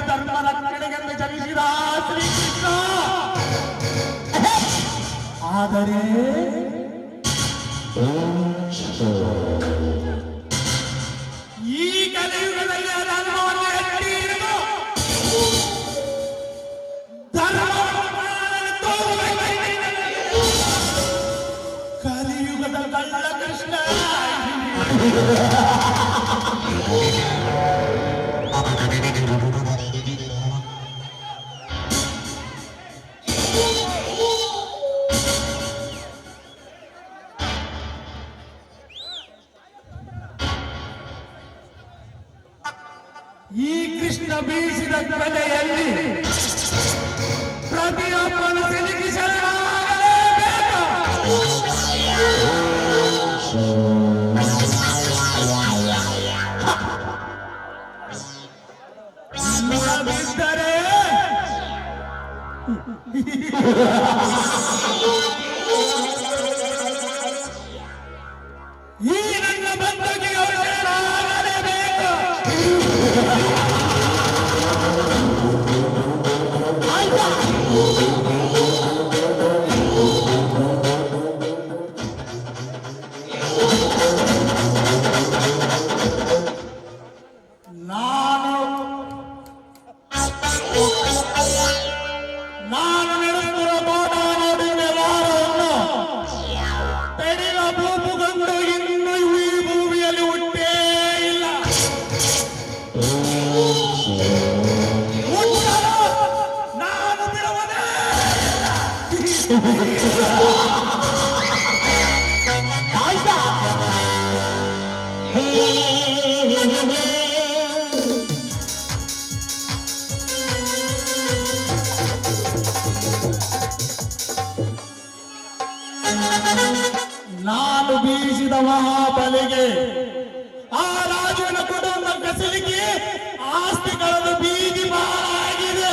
ಧರ್ಮದ ಕಡೆಗೆಂದು ಜನಿಸಿದ ಶ್ರೀಕೃಷ್ಣ ಆದರೆ ಈ ಕಲಿಯುಗದಲ್ಲಿ ಧರ್ಮವನ್ನು ಎತ್ತಿ ಹಿಡಿದು ಕಲಿಯುಗದ ಕಳ್ಳ ಕೃಷ್ಣ ಈ ಕೃಷ್ಣ ಬೀಸಿದ ಕಲೆಯಲ್ಲಿ ಪ್ರತಿಯೊಬ್ಬನು ಸಿಲುಕಿ ಶರಣಾಗಲೇಬೇಕು. ಇಲ್ಲದಿದ್ದರೆ ಈ ನನ್ನ ಬಂಧುಗೆ ಅವರು ಶರಣಾಗಲೇಬೇಕು. ನಾನು ನಡೆಸುವ ಗೋಡಾನಾಡಿ ವ್ಯವಹಾರವನ್ನು ತಡೆಯುವ ಭೂಪುಗಂಡು ಇನ್ನು ಈ ಭೂಮಿಯಲ್ಲಿ ಹುಟ್ಟೇ ಇಲ್ಲ. ಹುಟ್ಟಲು ನಾನು ಬಿಡುವುದೇ ನಾನು ಬೀಸಿದ ಮಹಾಬಲಿಗೆ ಆ ರಾಜನ ಕುಟುಂಬ ಕಸಲಿಗೆ ಆಸ್ತಿಗಳನ್ನು ಬೀದಿ ಪಾಲಾಗಿದೆ.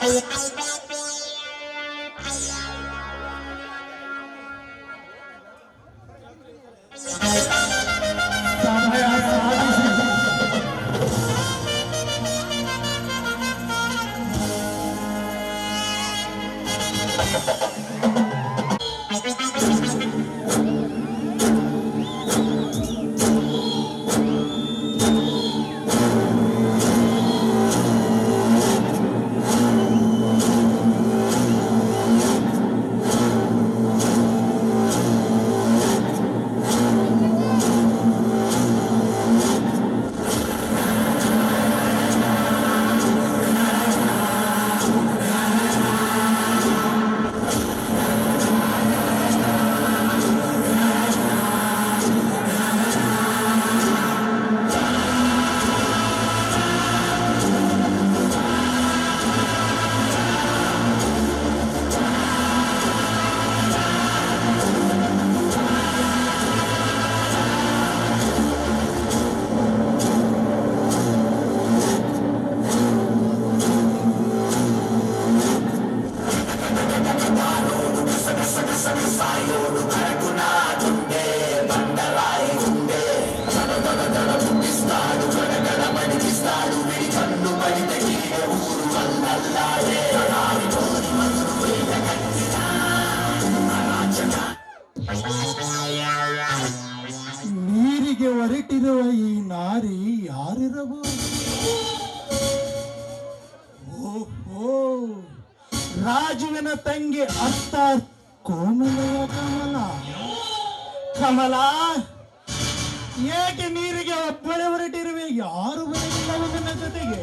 ಸಮಯ ಸಾಧಿಸಿ ನೀರಿಗೆ ಹೊರಟಿರುವ ಈ ನಾರಿ ಯಾರಿರಬಹುದು? ಓಹೋ, ರಾಜುವಿನ ತಂಗಿ ಅರ್ಥಾತ್ ಕೋಮಲೆಯ ಕಮಲ. ಕಮಲ, ಏಕೆ ನೀರಿಗೆ ಒಬ್ಬಳೆ ಹೊರಟಿರುವೆ? ಯಾರು ಬರಲಿಲ್ಲವ ನನ್ನ ಜೊತೆಗೆ?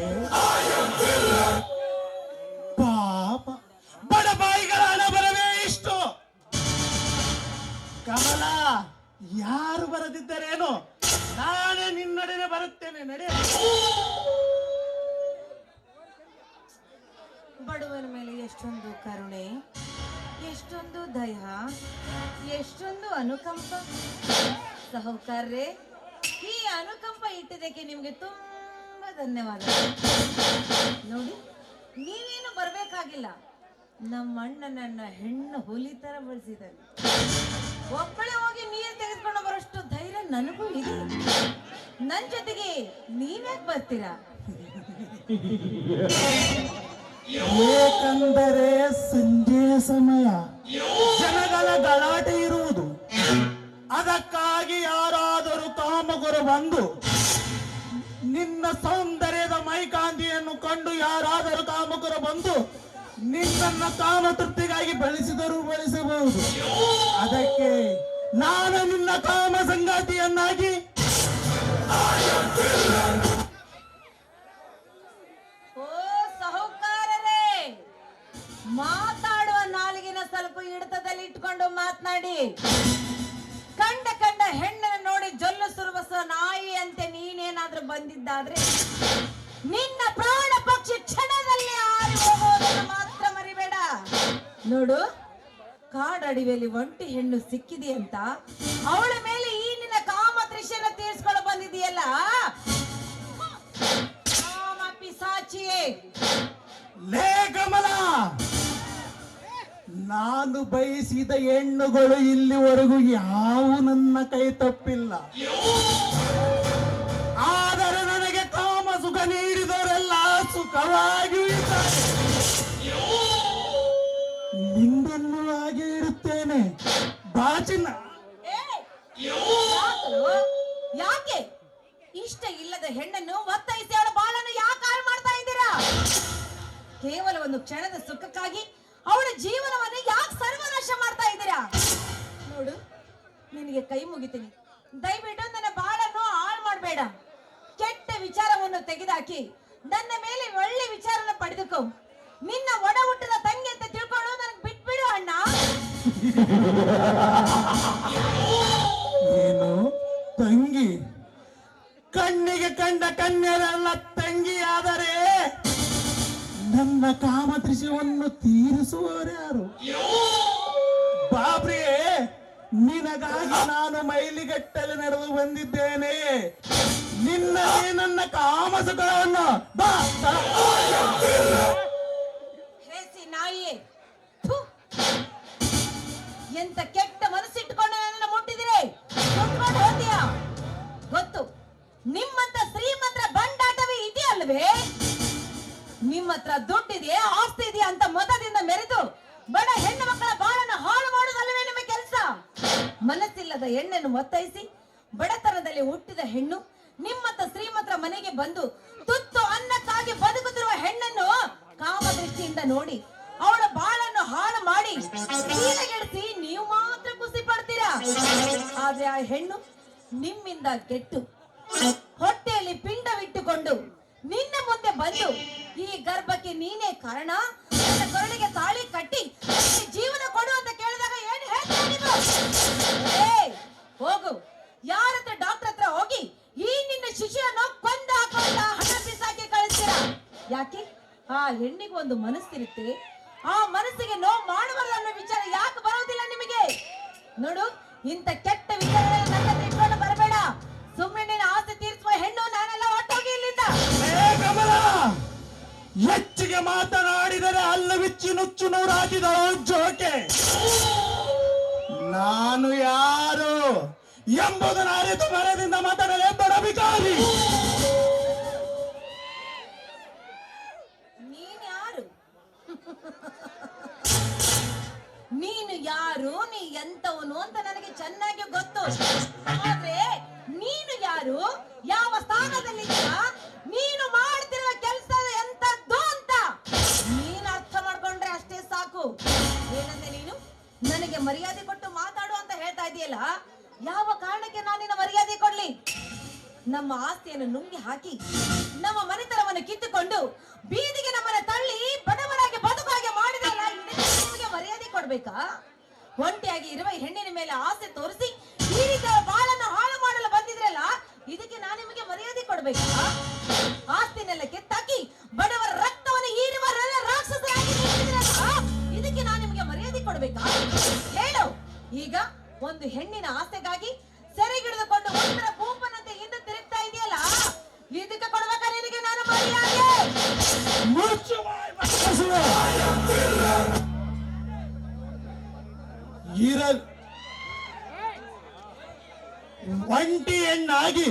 ಪಾಪ, ಬಡಪಾಯಿಗಳ ಹಣ ಬರವೇ ಇಷ್ಟು. ಕಮಲ, ಯಾರು ಬರದಿದ್ದರೇನು? ನಾನೇ ನಿನ್ನೊಡನೆ ಬರುತ್ತೇನೆ, ನಡೆ. ಬಡವನ ಮೇಲೆ ಎಷ್ಟೊಂದು ಕರುಣೆ, ಎಷ್ಟೊಂದು ದಯ, ಎಷ್ಟೊಂದು ಅನುಕಂಪ. ಸಹೋದರರೇ, ಈ ಅನುಕಂಪ ಇಟ್ಟಿದ್ದಕ್ಕೆ ನಿಮ್ಗೆ ತುಂಬಾ ಧನ್ಯವಾದ. ನೋಡಿ, ನೀವೇನು ಬರ್ಬೇಕಾಗಿಲ್ಲ. ನಮ್ಮ ಅಣ್ಣ ನನ್ನ ಹೆಣ್ಣು ಹುಲಿ ತರ ಬಳಸಿದ್ದಾರೆ. ಒಬ್ಬಳೆ ಹೋಗಿ ನೀರು ತೆಗೆದುಕೊಂಡು ಬರೋಷ್ಟು ಧೈರ್ಯ ನನಗೂ ಇದೆ. ನನ್ ಜೊತೆಗೆ ನೀವ್ಯಾಕೆ ಬರ್ತೀರಾ? ಏಕೆಂದರೆ ಸಂಜೆ ಸಮಯ, ಜನಗಳ ಗಲಾಟೆ ಇರುವುದು. ಅದಕ್ಕಾಗಿ ಯಾರಾದರೂ ಕಾಮಗುರು ಬಂದು ನಿನ್ನ ಸೌಂದರ್ಯದ ಮೈಕಾಂತಿಯನ್ನು ಕಂಡು ಯಾರಾದರೂ ಕಾಮಗುರು ಬಂದು ನಿನ್ನನ್ನು ಕಾಮ ತೃಪ್ತಿಗಾಗಿ ಬೆಳೆಸಬಹುದು. ಅದಕ್ಕೆ ನಾನು ನಿನ್ನ ಕಾಮ ಸಂಗಾತಿಯನ್ನಾಗಿ ಓ ಸಹೋದರರೇ, ಮಾತಾಡುವ ನಾಲಿಗೆನ ಸ್ವಲ್ಪ ಹಿಡಿತದಲ್ಲಿ ಇಟ್ಕೊಂಡು ಮಾತನಾಡಿ. ಕಂಡ ಹೆಣ್ಣನ್ನು ನೋಡಿ ಜೊಲ್ಲು ಸುರುಬಸ ನಾಯಿ ಅಂತೆ ನೀನೇನಾದ್ರೂ ಬಂದಿದ್ದಾದ್ರೆ ನಿನ್ನ ಪ್ರಾಣ ಪಕ್ಷಿ ಕ್ಷಣದಲ್ಲಿ ಹಾರಿ ಹೋಗೋದನ್ನು ಮಾತ್ರ ಮರಿಬೇಡ. ನೋಡು, ಕಾಡಡಿವೆಯಲ್ಲಿ ಒಂಟಿ ಹೆಣ್ಣು ಸಿಕ್ಕಿದೆಯಂತ ಅವಳ ಮೇಲೆ ಈ ನಿನ್ನ ಕಾಮ ತ್ರಿಶನ ತೀರ್ಸ್ಕೊಂಡು ಬಂದಿದೆಯಲ್ಲ, ಕಾಮ ಪಿಸಾಚಿಯೇ. ಲೇ ಕಮಲ, ನಾನು ಬಯಸಿದ ಹೆಣ್ಣುಗಳು ಇಲ್ಲಿವರೆಗೂ ಯಾವ ನನ್ನ ಕೈ ತಪ್ಪಿಲ್ಲ. ಆದರೆ ನನಗೆ ಕಾಮ ಸುಖ ನೀಡಿದವರೆಲ್ಲ ಸುಖವಾಗಿಯೂ ಇದ್ದಾರೆ. ನಿಂದನ್ನು ಹಾಗೆ ಇರುತ್ತೇನೆ ಬಾಚಿನ. ಯಾಕೆ ಇಷ್ಟ ಇಲ್ಲದ ಹೆಣ್ಣನ್ನು ಒತ್ತಾಯಿಸಿ ಅವಳ ಬಾಳನ್ನು ಯಾಕೆ ಹಾಳು ಮಾಡ್ತಾ ಇದ್ದೀರಾ? ಕೇವಲ ಒಂದು ಕ್ಷಣದ ಸುಖಕ್ಕಾಗಿ ಅವಳ ಜೀವನವನ್ನು ಯಾಕೆ ಸರ್ವನಾಶ ಮಾಡ್ತಾ ಇದ್ದೀರಾ? ನೋಡು, ನಿನಗೆ ಕೈ ಮುಗಿತೀನಿ, ದಯವಿಟ್ಟು ನನ್ನ ಬಾಳನ್ನು ಹಾಳು ಮಾಡಬೇಡ. ಕೆಟ್ಟ ವಿಚಾರವನ್ನು ತೆಗೆದಾಕಿ ನನ್ನ ಮೇಲೆ ಒಳ್ಳೆ ವಿಚಾರನ ಪಡೆದುಕೋ. ನಿನ್ನ ಒಡ ಹುಟ್ಟಿದ ತಂಗಿ ಅಂತ ತಿಳ್ಕೊಂಡು ನನಗೆ ಬಿಟ್ಬಿಡು ಅಣ್ಣ. ಏನು ತಂಗಿ? ಕಣ್ಣಿಗೆ ಕಂಡ ಕನ್ಯರೆಲ್ಲ ತಂಗಿಯಾದರೆ ನನ್ನ ಕಾಮತ್ರಿಶವನ್ನು ತೀರಿಸುವವರು ಯಾರು? ಬಾಬ್ರಿಯೇ, ನಿನಗಾಗಿ ನಾನು ಮೈಲಿಗಟ್ಟಲೆ ನಡೆದು ಬಂದಿದ್ದೇನೆ. ನಿನ್ನಲ್ಲಿ ನನ್ನ ಕಾಮಸುಖವನ್ನು ಎಂತ ಕೆಟ್ಟ ಮನಸ್ಸಿಟ್ಟುಕೊಂಡು ನನ್ನನ್ನು ಮುಟ್ಟಿದಿರಿ. ಮುಟ್ಕೊಂಡು ಹೋದ್ಯಾ? ಗೊತ್ತು, ನಿಮ್ಮಂತ ಶ್ರೀಮಂತರ ಬಂಡಾಟವೇ ಇದೆಯಲ್ವೇ? ನಿಮ್ಮ ಹತ್ರ ದುಡ್ಡಿದೆ, ಆಸ್ತಿ ಇದೆಯಾ ಅಂತ ಮತದಿಂದ ಮೆರೆದು ಬಡ ಹೆಣ್ಣು ಮಕ್ಕಳ ಬಾಳನ್ನು ಹಾಳು ಮಾಡುವುದಲ್ಲವೇ ನಿಮ್ಮ ಕೆಲಸ? ಮನಸ್ಸಿಲ್ಲದ ಹೆಣ್ಣನ್ನು ಒತ್ತಾಯಿಸಿ ಬಡತನದಲ್ಲಿ ಹುಟ್ಟಿದ ಹೆಣ್ಣು ನಿಮ್ಮಂತ ಶ್ರೀಮಂತರ ಮನೆಗೆ ಬಂದು ತುತ್ತು ಅನ್ನಕ್ಕಾಗಿ ಬದುಕುತ್ತಿರುವ ಹೆಣ್ಣನ್ನು ಕಾಮದೃಷ್ಟಿಯಿಂದ ನೋಡಿ ಅವಳ ಬಾಳನ್ನು ಹಾಳು ಮಾಡಿ ಹೀನಗೆಡಿಸಿ ನೀವು ಮಾತ್ರ ಖುಷಿ ಪಡ್ತೀರಾ. ಆದ್ರೆ ಆ ಹೆಣ್ಣು ನಿಮ್ಮಿಂದ ಕೆಟ್ಟು ಹೊಟ್ಟೆಯಲ್ಲಿ ಪಿಂಡವಿಟ್ಟುಕೊಂಡು ನಿನ್ನ ಮುಂದೆ ಬಂದು ಈ ಗರ್ಭಕ್ಕೆ ನೀನೇ ಕಾರಣ, ನನ್ನ ಕೊರಳಿಗೆ ತಾಳಿ ಕಟ್ಟಿ ನನಗೆ ಜೀವನ ಕೊಡು ಅಂತ ಕೇಳಿದಾಗ ಏನು ಹೇಳ್ತೀಯ ನೀನು? ಹೋಗು, ಯಾರ ಹತ್ರ ಡಾಕ್ಟರ್ ಹತ್ರ ಹೋಗಿ ಈ ನಿನ್ನ ಶಿಶುವನ್ನು ಕೊಂದು ಹಾಕುವಂತ ಹಣ ಬಿಸಾಕಿ ಕಳಿಸ್ತೀರಾ? ಯಾಕೆ? ಆ ಹೆಣ್ಣಿಗೆ ಒಂದು ಮನಸ್ಸಿರುತ್ತೆ, ಆ ಮನಸ್ಸಿಗೆ ನೋವು ಮಾಡಬಾರದು ಅನ್ನೋ ವಿಚಾರ ಯಾಕೆ ಬರೋದಿಲ್ಲ ನಿಮಗೆ? ನೋಡು, ಇಂಥ ಕೆಟ್ಟ ವಿಚಾರಗಳನ್ನ ನನ್ನ ಹತ್ರ ಇಟ್ಕೊಂಡು ಬರಬೇಡ. ಸುಮ್ಮನೆ ನಿನ್ನ ಆಸೆ ತೀರಿಸುವ ಹೆಣ್ಣು ನಾನೆಲ್ಲ ಹೊಟ್ಟೋಗಿ ಇಲ್ಲಿಂದ. ಹೆಚ್ಚಿಗೆ ಮಾತನಾಡಿದರೆ ಹಲ್ಲು ಬಿಚ್ಚಿ ನುಚ್ಚು ನೂರು ಹಾಕಿದಳು ಜೋಕೆ. ನಾನು ಯಾರು ಎಂಬುದನ್ನು ಅರಿತು ಮರದಿಂದ ಮಾತಾಡಲೇ ಬಡಬಿಕಾರಿ. ನೀನ್ ಯಾರು? ನೀನು ಯಾರು, ನೀ ಎಂತವನು ಅಂತ ನನಗೆ ಚೆನ್ನಾಗಿ ಗೊತ್ತು. ಆದ್ರೆ ನೀನು ಯಾರು, ಯಾವ ಸ್ಥಾನದಲ್ಲಿದ್ದೀಯಾ, ನೀನು ಮಾಡ್ತಿರುವ ಕೆಲಸ ಎಂತದ್ದು ಅಂತ ನೀನು ಅರ್ಥ ಮಾಡ್ಕೊಂಡ್ರೆ ಅಷ್ಟೇ ಸಾಕು. ಏನಂದೆ ನೀನು? ನನಗೆ ಮರ್ಯಾದೆ ಕೊಟ್ಟು ಮಾತಾಡು ಅಂತ ಹೇಳ್ತಾ ಇದೆಯಲ್ಲ, ಯಾವ ಕಾರಣಕ್ಕೆ ನಾನು ನಿನ್ನ ಮರ್ಯಾದೆ ಕೊಡ್ಲಿ? ನಮ್ಮ ಆಸ್ತಿಯನ್ನು ನುಂಗಿ ಹಾಕಿ ನಮ್ಮ ಮನೆತನವನ್ನು ಕಿತ್ತುಕೊಂಡು ಬೀದಿಗೆ ನಮ್ಮನ್ನ ತಳ್ಳಿ ಬಡವರಾಗಿ ಬದುಕಾಗಿ ಮಾಡಿದಲ್ಲ, ಇದಕ್ಕೆ ನಿಮಗೆ ಮರ್ಯಾದೆ ಕೊಡ್ಬೇಕಾ? ಒಂಟಿಯಾಗಿ ಇರುವ ಹೆಣ್ಣಿನ ಮೇಲೆ ಆಸೆ ತೋರಿಸಿ ಈ ರೀತಿಯ ಬಾಳನ್ನು ಹಾಳು ಮಾಡಲು ಬಂದಿದ್ರಲ್ಲ, ಇದಕ್ಕೆ ನಾನು ನಿಮಗೆ ಮರ್ಯಾದೆ ಕೊಡ್ಬೇಕಾ? ಆಸ್ತಿನೆಲ್ಲ ಕೆತ್ತಾಕಿ ಬಡವರ ರಕ್ತವನ್ನು ಹೀರುವ ರಾಕ್ಷಸರಾಗಿ ನಿಂತಿದ್ದೀರಲ್ಲ, ಇದಕ್ಕೆ ನಾನು ನಿಮಗೆ ಮರ್ಯಾದೆ ಕೊಡ್ಬೇಕಾ? ಹೇಳು. ಈಗ ಒಂದು ಹೆಣ್ಣಿನ ಆಸೆಗಾಗಿ ಸೆರೆಗಿಡಿದುಕೊಂಡು ಒಂದರ ಭೂಪನಂತೆ ಹಿಂದೆ ತಿರುಗ್ತಾ ಇದೆಯಲ್ಲ, ಇದಕ್ಕೆ ಕೊಡ್ಬೇಕಾ ನಿನಗೆ ನಾನು ಮರ್ಯಾದೆ? ಒಂಟಿ ಹೆಣ್ಣಾಗಿ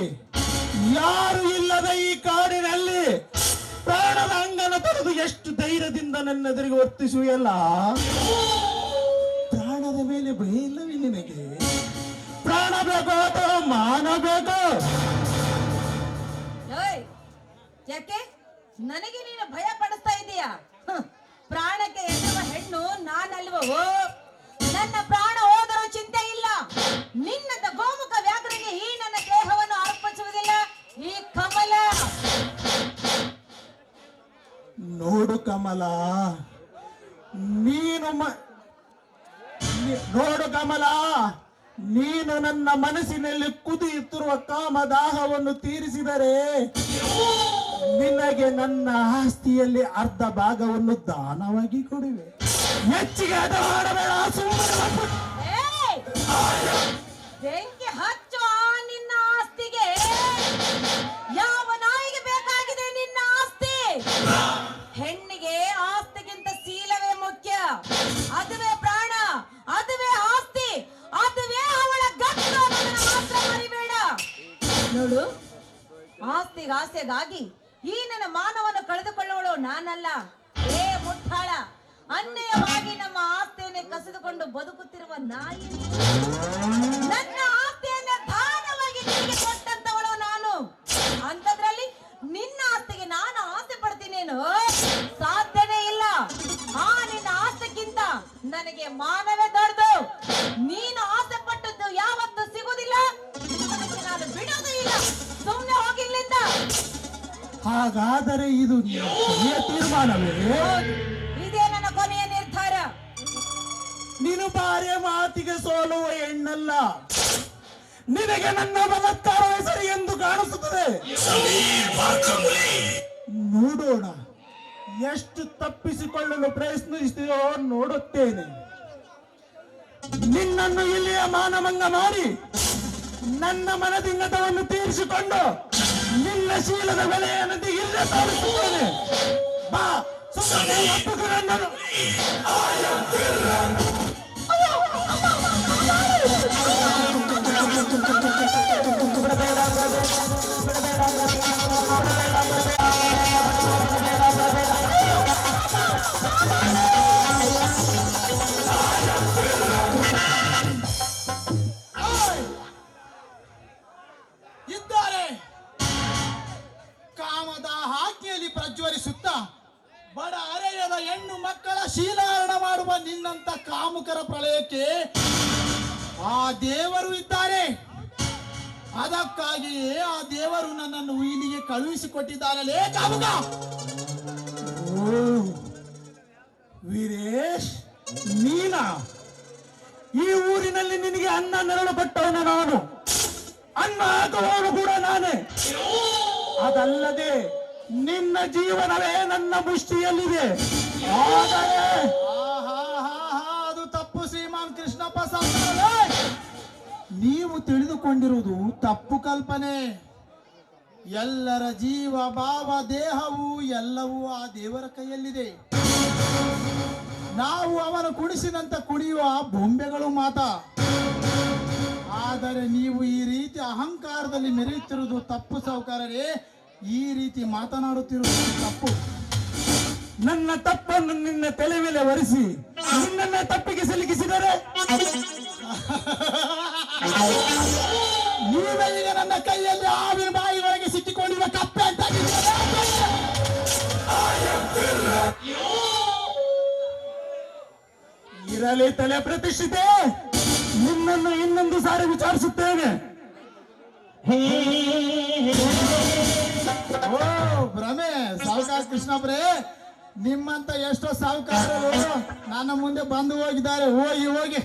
ಯಾರು ಇಲ್ಲದ ಈ ಕಾಡಿನಲ್ಲಿ ಪ್ರಾಣದ ಅಂಗನ ತೊರೆದು ಎಷ್ಟು ಧೈರ್ಯದಿಂದ ನನ್ನ ಎದುರಿಗೆ ವರ್ತಿಸುವೆಯಲ್ಲ. ಪ್ರಾಣದ ಮೇಲೆ ಭಯ ಇಲ್ಲವೇ ನಿನಗೆ? ಪ್ರಾಣ ಬೇಕು ಅಥವಾ ಮಾನ ಬೇಕು? ಯಾಕೆ ನನಗೆ ನೀನು ಭಯ ಪಡಿಸ್ತಾ ಇದೀಯಾ? ಪ್ರಾಣಕ್ಕೆ ಎನ್ನುವ ಹೆಣ್ಣು ನಾನಲ್ವೋ? ನನ್ನ ಪ್ರಾಣ ಹೋದರೂ ಚಿಂತೆ ಇಲ್ಲ. ನಿನ್ನಂತ ಗೋಮುಖ ವ್ಯಾಘ್ರಿಗೆ ಈ ನನ್ನ ದೇಹವನ್ನು ಅರ್ಪಿಸುವುದಿಲ್ಲ ಈ ಕಮಲ. ನೋಡು ಕಮಲ, ನೋಡು ಕಮಲ, ನೀನು ನನ್ನ ಮನಸ್ಸಿನಲ್ಲಿ ಕುದಿಯುತ್ತಿರುವ ಕಾಮದಾಹವನ್ನು ತೀರಿಸಿದರೆ ನಿನಗೆ ನನ್ನ ಆಸ್ತಿಯಲ್ಲಿ ಅರ್ಧ ಭಾಗವನ್ನು ದಾನವಾಗಿ ಕೊಡುವೆ. ಹೆಚ್ಚಿಗೆ ಅದ ಮಾಡಬೇಡ, ಸುಮ್ಮನೆ ಬೆಂಕಿ ಹಚ್ಚು ನಿನ್ನ ಆಸ್ತಿಗೆ. ಯಾವ ನಾಯಿಗೆ ಬೇಕಾಗಿದೆ ನಿನ್ನ ಆಸ್ತಿ? ಹೆಣ್ಣಿಗೆ ಆಸ್ತಿಗಿಂತ ಶೀಲವೇ ಮುಖ್ಯ. ಅದುವೇ ಪ್ರಾಣ, ಅದುವೇ ಆಸ್ತಿ, ಅದುವೇ ಅವಳ ಗತ್ತು ಅನ್ನೋದನ್ನ ಮಾತ್ರ ಮರಿಬೇಡ. ನೋಡು, ಆಸ್ತಿಗೆ ಆಸೆಗಾಗಿ ಈ ನನ್ನ ಮಾನವನ್ನು ಕಳೆದುಕೊಳ್ಳುವಳು ನಾನಲ್ಲ. ಮುಟ್ಟಾಳ, ಅನ್ಯಾಯವಾಗಿ ನಮ್ಮ ಆಸ್ತಿಯನ್ನೇ ಕಸಿದುಕೊಂಡು ಬದುಕುತ್ತಿರುವ ನಾಯಿ. ನನ್ನ ಆಸ್ತಿಯನ್ನೇ ದಾನವಾಗಿ ನಿನಗೆ ಕೊಟ್ಟಂತವಳು ನಾನು. ಅಂತದ್ರಲ್ಲಿ ನಿನ್ನ ಆಸ್ತಿಗೆ ನಾನು ಆಸೆ ಪಡ್ತೀನೇನು? ಸಾಧ್ಯನೇ ಇಲ್ಲ. ನಿನ್ನ ಆಸ್ತಿಗಿಂತ ನನಗೆ ಮಾನವೇ ದೊಡ್ಡದು. ನೀನು ಆಸೆ ಪಟ್ಟದ್ದು ಯಾವತ್ತೂ ಸಿಗುವುದಿಲ್ಲ, ನಾನು ಬಿಡೋದು ಇಲ್ಲ. ಸುಮ್ಮನೆ ಹೋಗಿಲ್ಲಿಂದ. ಹಾಗಾದರೆ ಇದು ತೀರ್ಮಾನವೇ? ಇದೇ ನನ್ನ ಕೊನೆಯ ನಿರ್ಧಾರ. ನೀನು ಬಾರೆ ಮಾತಿಗೆ ಸೋಲುವ ಹೆಣ್ಣಲ್ಲ. ನಿನಗೆ ನನ್ನ ಬಲಾತ್ಕಾರವೇ ಸರಿ ಎಂದು ಕಾಣಿಸುತ್ತದೆ. ನೋಡೋಣ ಎಷ್ಟು ತಪ್ಪಿಸಿಕೊಳ್ಳಲು ಪ್ರಯತ್ನಿಸ್ತೀಯೋ ನೋಡುತ್ತೇನೆ. ನಿನ್ನನ್ನು ಇಲ್ಲಿಯ ಮಾನಭಂಗ ಮಾಡಿ ನನ್ನ ಮನದಿಂಗತವನ್ನು ತೀರಿಸಿಕೊಂಡು ನಿನ್ನ ಶೀಲದ ಬೆಲೆಯನ್ನು ಇಲ್ಲೇ ತೋರಿಸುತ್ತೇನೆ. ಬಾ, ಸುಮ್ಮನೆ ಒಪ್ಪುಕು ನನ್ನನ್ನು. ಇದ್ದಾರೆ ಕಾಮದ ಆಜ್ಞೆಯಲ್ಲಿ ಪ್ರಜ್ವಲಿಸುತ್ತ ಬಡ ಅರೆಯದ ಹೆಣ್ಣು ಮಕ್ಕಳ ಶೀಲಾರಣ ಮಾಡುವ ನಿನ್ನಂತ ಕಾಮುಕರ ಪ್ರಳಯಕ್ಕೆ ಆ ದೇವರು ಇದ್ದಾರೆ. ಅದಕ್ಕಾಗಿಯೇ ಆ ದೇವರು ನನ್ನನ್ನು ಇಲ್ಲಿಗೆ ಕಳುಹಿಸಿಕೊಟ್ಟಿದ್ದಾನಲೇ ಕಾಮುಕ. ಓ, ವೀರೇಶ್, ನೀನಾ? ಈ ಊರಿನಲ್ಲಿ ನಿನಗೆ ಅನ್ನ ನೆರಳು ಕೊಟ್ಟವನು ನಾನು, ಅನ್ನ ಹಾಕುವವನು ಕೂಡ ನಾನೇ. ಅದಲ್ಲದೆ ನಿನ್ನ ಜೀವನವೇ ನನ್ನ ಮುಷ್ಟಿಯಲ್ಲಿದೆ. ಆದರೆ ಅದು ತಪ್ಪು ಶ್ರೀಮಾನ್ ಕೃಷ್ಣಪ್ಪ ಸಾವ್ಕಾರರೇ. ನೀವು ತಿಳಿದುಕೊಂಡಿರುವುದು ತಪ್ಪು ಕಲ್ಪನೆ. ಎಲ್ಲರ ಜೀವ ಭಾವ ದೇಹವು ಎಲ್ಲವೂ ಆ ದೇವರ ಕೈಯಲ್ಲಿದೆ. ನಾವು ಅವನು ಕುಣಿಸಿದಂತ ಕುಣಿಯುವ ಬೊಂಬೆಗಳು ಮಾತ್ರ. ಆದರೆ ನೀವು ಈ ರೀತಿ ಅಹಂಕಾರದಲ್ಲಿ ಮೆರೆಯುತ್ತಿರುವುದು ತಪ್ಪು ಸಾವುಕಾರರೇ. ಈ ರೀತಿ ಮಾತನಾಡುತ್ತಿರುವುದು ತಪ್ಪು. ನನ್ನ ತಪ್ಪನ್ನು ನಿನ್ನ ತಲೆ ಮೇಲೆ ಒರೆಸಿ ನಿನ್ನನ್ನ ತಪ್ಪಿಗೆ ಸಿಲುಕಿಸಿದರೆ ನೀವೇ ಈಗ ನನ್ನ ಕೈಯಲ್ಲಿ ಆವಿನ ಬಾಯಿವರೆಗೆ ಸಿಕ್ಕಿಕೊಂಡಿರುವ ಕಪ್ಪೆ ಅಂತ ಇರಲಿ ತಲೆ ಪ್ರತಿಷ್ಠಿತೆ, ನಿನ್ನನ್ನು ಇನ್ನೊಂದು ಸಾರಿ ವಿಚಾರಿಸುತ್ತೇನೆ. ಓ ಭ್ರಮೆ ಸಾವುಕಾರ ಕೃಷ್ಣಪ್ರೇ, ನಿಮ್ಮಂತ ಎಷ್ಟೋ ಸಾವುಕಾರರು ನನ್ನ ಮುಂದೆ ಬಂದು ಹೋಗಿದ್ದಾರೆ. ಹೋಗಿ ಹೋಗಿ.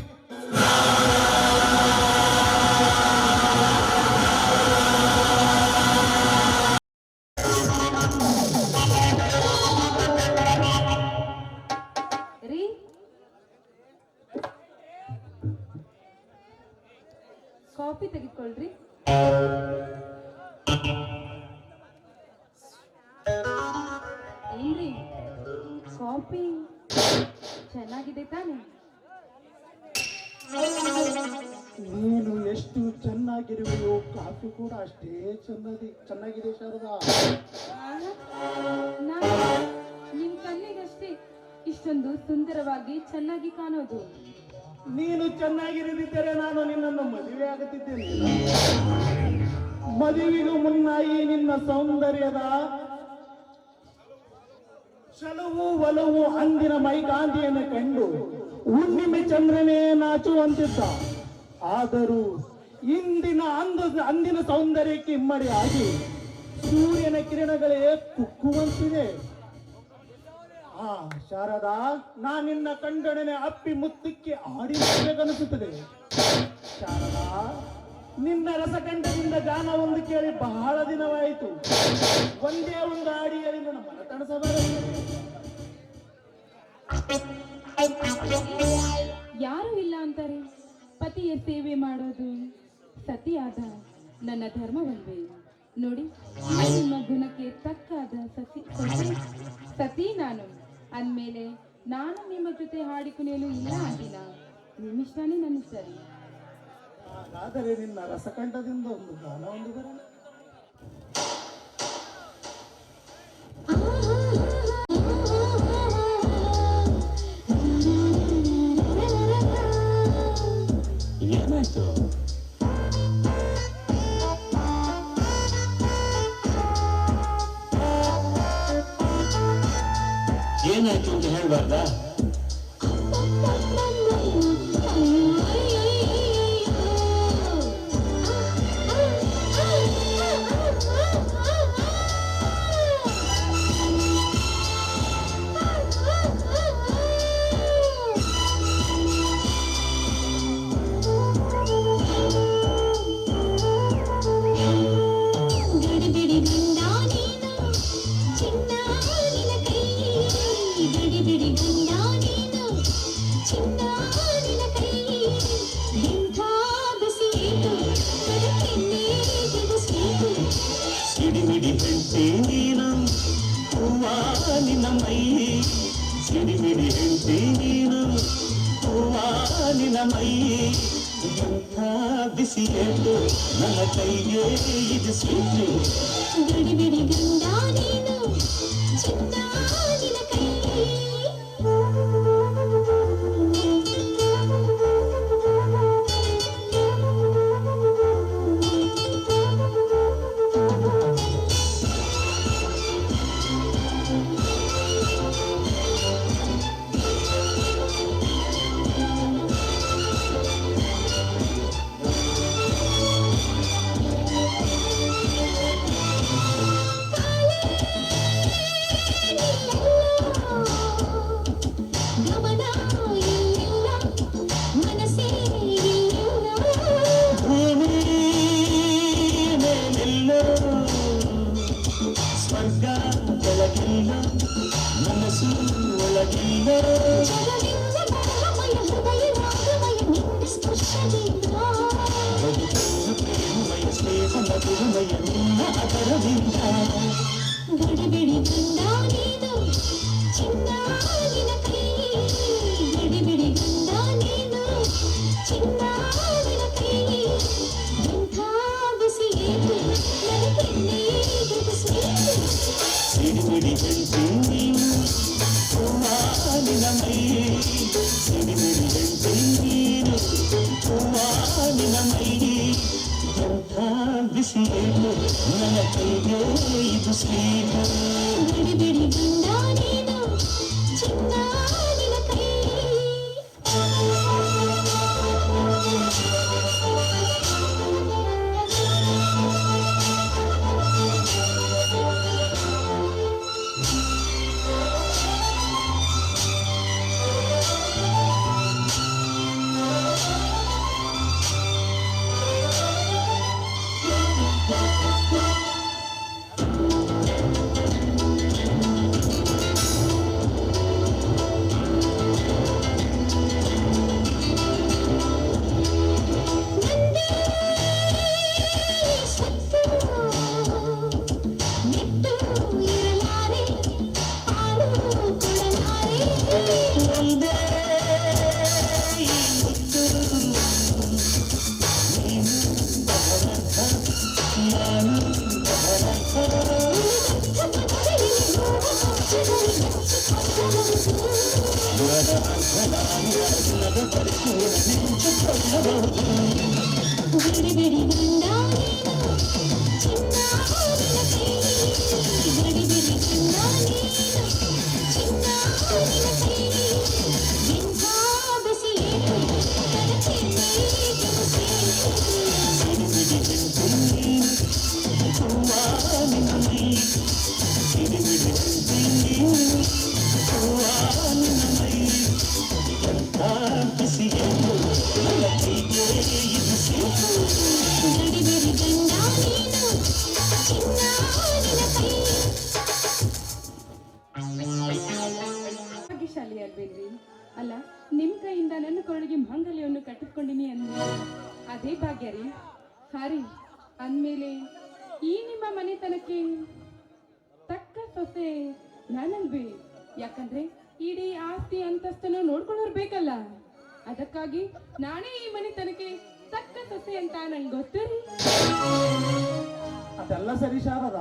ರೀ, ಕಾಫಿ ತೆಗೆದುಕೊಳ್ರಿ. ಏನ್ರಿ, ಕಾಫಿ ಚೆನ್ನಾಗಿದೆ ತಾನೆ? ನೀನು ಎಷ್ಟು ಚೆನ್ನಾಗಿರುವೆಯೋ ಕಾಫಿ ಕೂಡ ಅಷ್ಟೇ ಚೆನ್ನಾಗಿದೆ ಶಾರದಾ. ನಾನು ನಿಮ್ ಕಣ್ಣಿಗಷ್ಟೇ ಇಷ್ಟೊಂದು ಸುಂದರವಾಗಿ ಚೆನ್ನಾಗಿ ಕಾಣೋದು. ನೀನು ಚೆನ್ನಾಗಿರದಿದ್ದರೆ ನಾನು ನಿನ್ನನ್ನು ಮದುವೆ ಆಗುತ್ತಿದ್ದೇನೆ. ಮದುವೆಗೂ ಮುನ್ನ ಈ ನಿನ್ನ ಸೌಂದರ್ಯದ ಚಲವು ಒಲವು ಅಂದಿನ ಮೈಕಾಂತಿಯನ್ನು ಕಂಡು ಹುಣ್ಣಿಮೆ ಚಂದ್ರನೇ ನಾಚುವಂತಿದ್ದ. ಆದರೂ ಅಂದಿನ ಸೌಂದರ್ಯಕ್ಕೆ ಇಮ್ಮಡಿಯಾಗಿ ಸೂರ್ಯನ ಕಿರಣಗಳೇ ಕುಕ್ಕುವಂತಿದೆ. ಆ ಶಾರದಾ, ನಾನಿನ್ನ ಕಂಡೊಡನೆ ಅಪ್ಪಿ ಮುತ್ತಕ್ಕೆ ಆಡಿಸಬೇಕನ್ನಿಸುತ್ತದೆ. ಶಾರದಾ, ನಿನ್ನ ರಸಕಂಠದಿಂದ ಗಾನ ಒಂದು ಕೇಳಿ ಬಹಳ ದಿನವಾಯಿತು. ಒಂದೇ ಒಂದು ಆಡಿಯಲ್ಲಿ ನನ್ನ ಮನತಣಿಸಬಾರದು. ಯಾರು ಇಲ್ಲ ಅಂತಾರೆ? ಪತಿಯ ಸೇವೆ ಮಾಡೋದು ಸತಿಯಾದ ನನ್ನ ಧರ್ಮವಲ್ವೇ? ನೋಡಿ, ನಿಮ್ಮ ಗುಣಕ್ಕೆ ತಕ್ಕಾದ ಸತಿ ನಾನು ಅಂದಮೇಲೆ ನಾನು ನಿಮ್ಮ ಜೊತೆ ಹಾಡಿ ಕುಣಿಯಲು ಇಲ್ಲ ಅಂದಿಲ್ಲ. ನಿಮ್ಮಿಷ್ಟನೇ ನನ್ನ ಸರಿ. ಹಾಗಾದರೆ ನಿನ್ನ ರಸಕಂಠದಿಂದ ಒಂದು ಗಾನ ಒಂದು ಬರೋಣ. ಏನಾಯ್ತು? ಏನಾಯ್ತು ಅಂತ ಹೇಳ್ಬಾರ್ದಾ? ಸಿಡಿಮಿಡಿ ಹೆಂಡತಿ ನೀನು ಹೂವ ನಿನ್ನ ಮೈ, ಸಿಡಿಮಿಡಿ ಹೆಂಡತಿ ನೀನು ಹೂವ ನಿನ್ನ ಮೈ, ಎಂಥ ಬಿಸಿ ಏಟು ನನ್ನ ಕೈಗೆ ಇದು ಸ್ವೀಟು ಬಿಡಿ ಬಿಡಿ ಗಂಡ ನೀನು ಚಿನ್ನ ನಿನ ಕೈ ಗಮನ ಇಲ್ಲ ಮನಸ್ಸೇ ಇಲ್ಲ ಭೂಮಿ ಮೇಲೆಲ್ಲ ಸ್ವರ್ಗ ಬೆಳಗಿಲ್ಲ ಮನಸ್ಸು ಒಳಗಿಲ್ಲ ಜಗವಿಲ್ಲ ಮನಮಯ ಹೃದಯ ರಾಗಮಯ ನಿನ್ನ ಸ್ಪರ್ಶದಿಂದ ಪ್ರೇಮಮಯ ಸ್ನೇಹ ಮಧುರಮಯ ನಿನ್ನ ಅದರದಿಂದ ಬಿಡಿ ಬಿಡಿ ಗಂಡ ನೀನು ಚಿನ್ನ ನಿನ ಕೈ ಬಿಡಿ ಬಿಡಿ ಗಂಡ ನೀನು ಚಿನ್ನ ನಿನ ಕೈ ಎಂಥ ಬಿಸಿ ಏಟು ನನಗೆನ್ನೇ ಸ್ವೀಟು ಸಿಡಿಮಿಡಿ ಹೆಂಡತಿ ನೀನು ಹೂವಾನಿನ ಮೈ ಸಿಡಿಮಿಡಿ ಹೆಂಡತಿ ನೀನು ಹೂವಾನಿನ ಮೈ ಎಂಥ ಬಿಸಿ ಏಟು ನನ್ನ ಕೈಗೆ ಇದು ಸ್ವೀಟು ಬಿಡಿ ಬಿಡಿ ಗಂಡ ನೀನು ಚಿನ್ನ ನಿನ ಕೈ ಒಂದೇ ಈ ಮುತ್ತು ನೀನು ಅದರರ್ಥ ನಾನು ಅದರರ್ಥ ಇವರ ಅರ್ಥ ನಾನು ಅರ್ಜುನದ ಪರಿಪೂರ್ಣ ನೆಂಚಿಕೊಳ್ಳಬಹುದು ಬಿಡಿ ಬಿಡಿ ಗಂಡ ನೀನು ಚಿನ್ನ ನಿನ ಕೈ ಬಿಡಿ ಬಿಡಿ ಗಂಡ ನೀನು ಚಿನ್ನ ನಿನ ಕೈ ಎಂಥ ಬಿಸಿ ಏಟು ನನಗೆನ್ನೇ ಸ್ವೀಟು ಸಿಡಿಮಿಡಿ ಹೆಂಡತಿ ನೀನು ಹೂವಾನಿನ ಮೈ ಸಿಡಿಮಿಡಿ ಹೆಂಡತಿ ನೀನು ಹೂವಾನಿನ ಮೈ ಎಂಥ ಬಿಸಿ ಏಟು ನನ್ನ ಕೈಗೆ ಇದು ಸ್ವೀಟು ಬಿಡಿ ಬಿಡಿ ಗಂಡ ನೀನು ಚಿನ್ನ ನಿನ ಕೈ ಭಾಗ್ಯಶಾಲಿ ಅಲ್ವೇನ್ರಿ? ಅಲ್ಲ ನಿಮ್ ಕೈಯಿಂದ ನನ್ನ ಕೊರಳಿಗೆ ಮಾಂಗಲ್ಯವನ್ನು ಕಟ್ಟಿಸ್ಕೊಂಡಿನಿ ಅಂದ್ಮೇಲೆ ಅದೇ ಭಾಗ್ಯ ರೀ. ಹಾರಿ ಅಂದ್ಮೇಲೆ ಈ ನಿಮ್ಮ ಮನೆತನಕ್ಕೆ ತಕ್ಕ ಸೊಸೆ ನಾನಲ್ವೇ? ಯಾಕಂದ್ರೆ ಇಡೀ ಆಸ್ತಿ ಅಂತಸ್ತನ್ನು ನೋಡ್ಕೊಳ್ಳೋರು ಬೇಕಲ್ಲ, ಅದಕ್ಕಾಗಿ ನಾನೇ ಈ ಮನೆತನಕ್ಕೆ ತಕ್ಕ ಸೊಸೆ ಅಂತ ನಂಗೆ ಗೊತ್ತು ರೀ. ಅದೆಲ್ಲ ಸರಿ ಶಾರದ,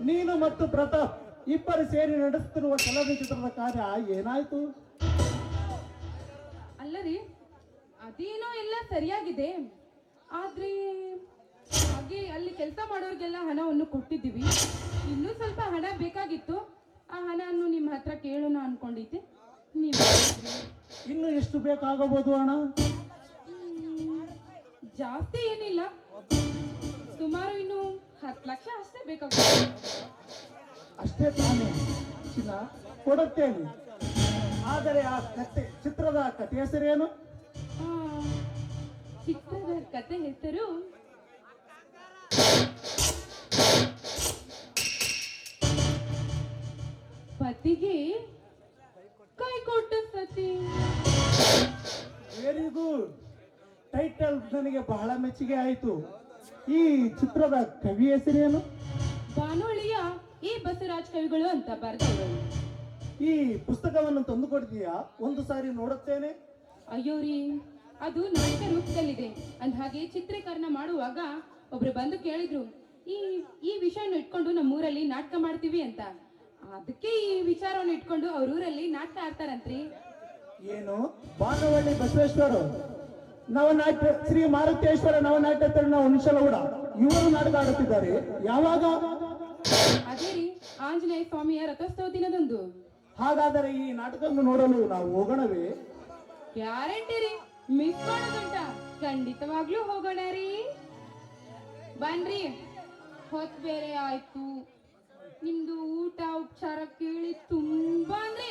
ನೀನು ಮತ್ತು ಪ್ರತಾಪ್ ಇಬ್ಬರು ಸೇರಿ ನಡೆಸುತ್ತಿರುವ ಚಲನಚಿತ್ರದ ಕಾರ್ಯ ಏನಾಯ್ತು? ಅಲ್ಲ ರೀ, ಅದೇನೋ ಎಲ್ಲ ಸರಿಯಾಗಿದೆ, ಆದ್ರೆ ಹಾಗೆ ಅಲ್ಲಿ ಕೆಲಸ ಮಾಡೋರಿಗೆಲ್ಲ ಹಣವನ್ನು ಕೊಟ್ಟಿದ್ದೀವಿ. ಇನ್ನೂ ಸ್ವಲ್ಪ ಹಣ ಬೇಕಾಗಿತ್ತು. ಆ ಹಣವನ್ನು ನಿಮ್ಮ ಹತ್ರ ಕೇಳೋಣ ಅನ್ಕೊಂಡಿದ್ದೆ. ನೀವು ಇನ್ನು ಎಷ್ಟು ಬೇಕಾಗಬಹುದು ಹಣ? ಜಾಸ್ತಿ ಏನಿಲ್ಲ, ಸುಮಾರು ಇನ್ನು 10 ಲಕ್ಷ ಅಷ್ಟೇ ಬೇಕಾಗುತ್ತೆ. ಅಷ್ಟೇ ತಾನೇ ಚಿನ್ನ, ಕೊಡುತ್ತೇನೆ. ಆದರೆ ಆ ಚಿತ್ರದ ಕಥೆ ಹೆಸರೇನು? ಆ, ಚಿತ್ರದ ಕತೆ ಹೆಸರು ಪತಿಗೆ ಕೈ ಕೊಟ್ಟ ಸತಿ. Very good. ಟೈಟಲ್ ನನಗೆ ಬಹಳ ಮೆಚ್ಚುಗೆ ಆಯಿತು. ಈ ಚಿತ್ರದ ಕವಿ ಹೆಸರೇನು? ಬಾನೋಳಿಯ ಈ ಬಸವರಾಜ್ ಕವಿಗಳು ಅಂತ ಬರ್ತಾರೆ. ಈ ಪುಸ್ತಕವನ್ನು ತಂದು ಕೊಡ್ತೀಯಾ? ಒಂದು ಸಾರಿ ನೋಡುತ್ತೇನೆ. ಅಯ್ಯೋ ರೀ, ಅದು ನಾಟಕ ರೂಪದಲ್ಲಿದೆ. ಅಂದಹಾಗೆ ಚಿತ್ರೀಕರಣ ಮಾಡುವಾಗ ಒಬ್ರು ಬಂದು ಕೇಳಿದ್ರು, ಈ ವಿಷಯವನ್ನು ಇಟ್ಕೊಂಡು ನಮ್ಮೂರಲ್ಲಿ ನಾಟಕ ಮಾಡ್ತೀವಿ ಅಂತ. ಅದಕ್ಕೆ ಈ ವಿಚಾರವನ್ನು ಇಟ್ಕೊಂಡು ಅವ್ರ ಊರಲ್ಲಿ ನಾಟಕ ಆಡ್ತಾರಂತ್ರಿ. ಏನು ಬಾನವಳ್ಳಿ ಬಸವೇಶ್ವರ ನವನಾಟ್ಯ, ಶ್ರೀ ಮಾರುತೇಶ್ವರ ನವನಾಟ್ಯ ತಂಡ ಹುಣಸಲಗೂಡ ಇವರು ನಾಟಕ ಆಡುತ್ತಿದ್ದಾರೆ. ಯಾವಾಗ? ಅದೇ ರೀ, ಆಂಜನೇಯ ಸ್ವಾಮಿಯ ರಥೋತ್ಸವ ದಿನದಂದು. ಹಾಗಾದರೆ ಈ ನಾಟಕವನ್ನು ನೋಡಲು ನಾವು ಹೋಗೋಣವೇ? ಗ್ಯಾರಂಟಿ ರೀ, ಮಿಸ್ ಮಾಡೋದುಂಟ? ಖಂಡಿತವಾಗ್ಲೂ ಹೋಗೋಣ ರೀ. ಬನ್ರಿ, ಹೊತ್ ಬೇರೆ ಆಯ್ತು. ನಿಮ್ದು ಊಟ ಉಪಚಾರ ಕೇಳಿ ತುಂಬಾನೇ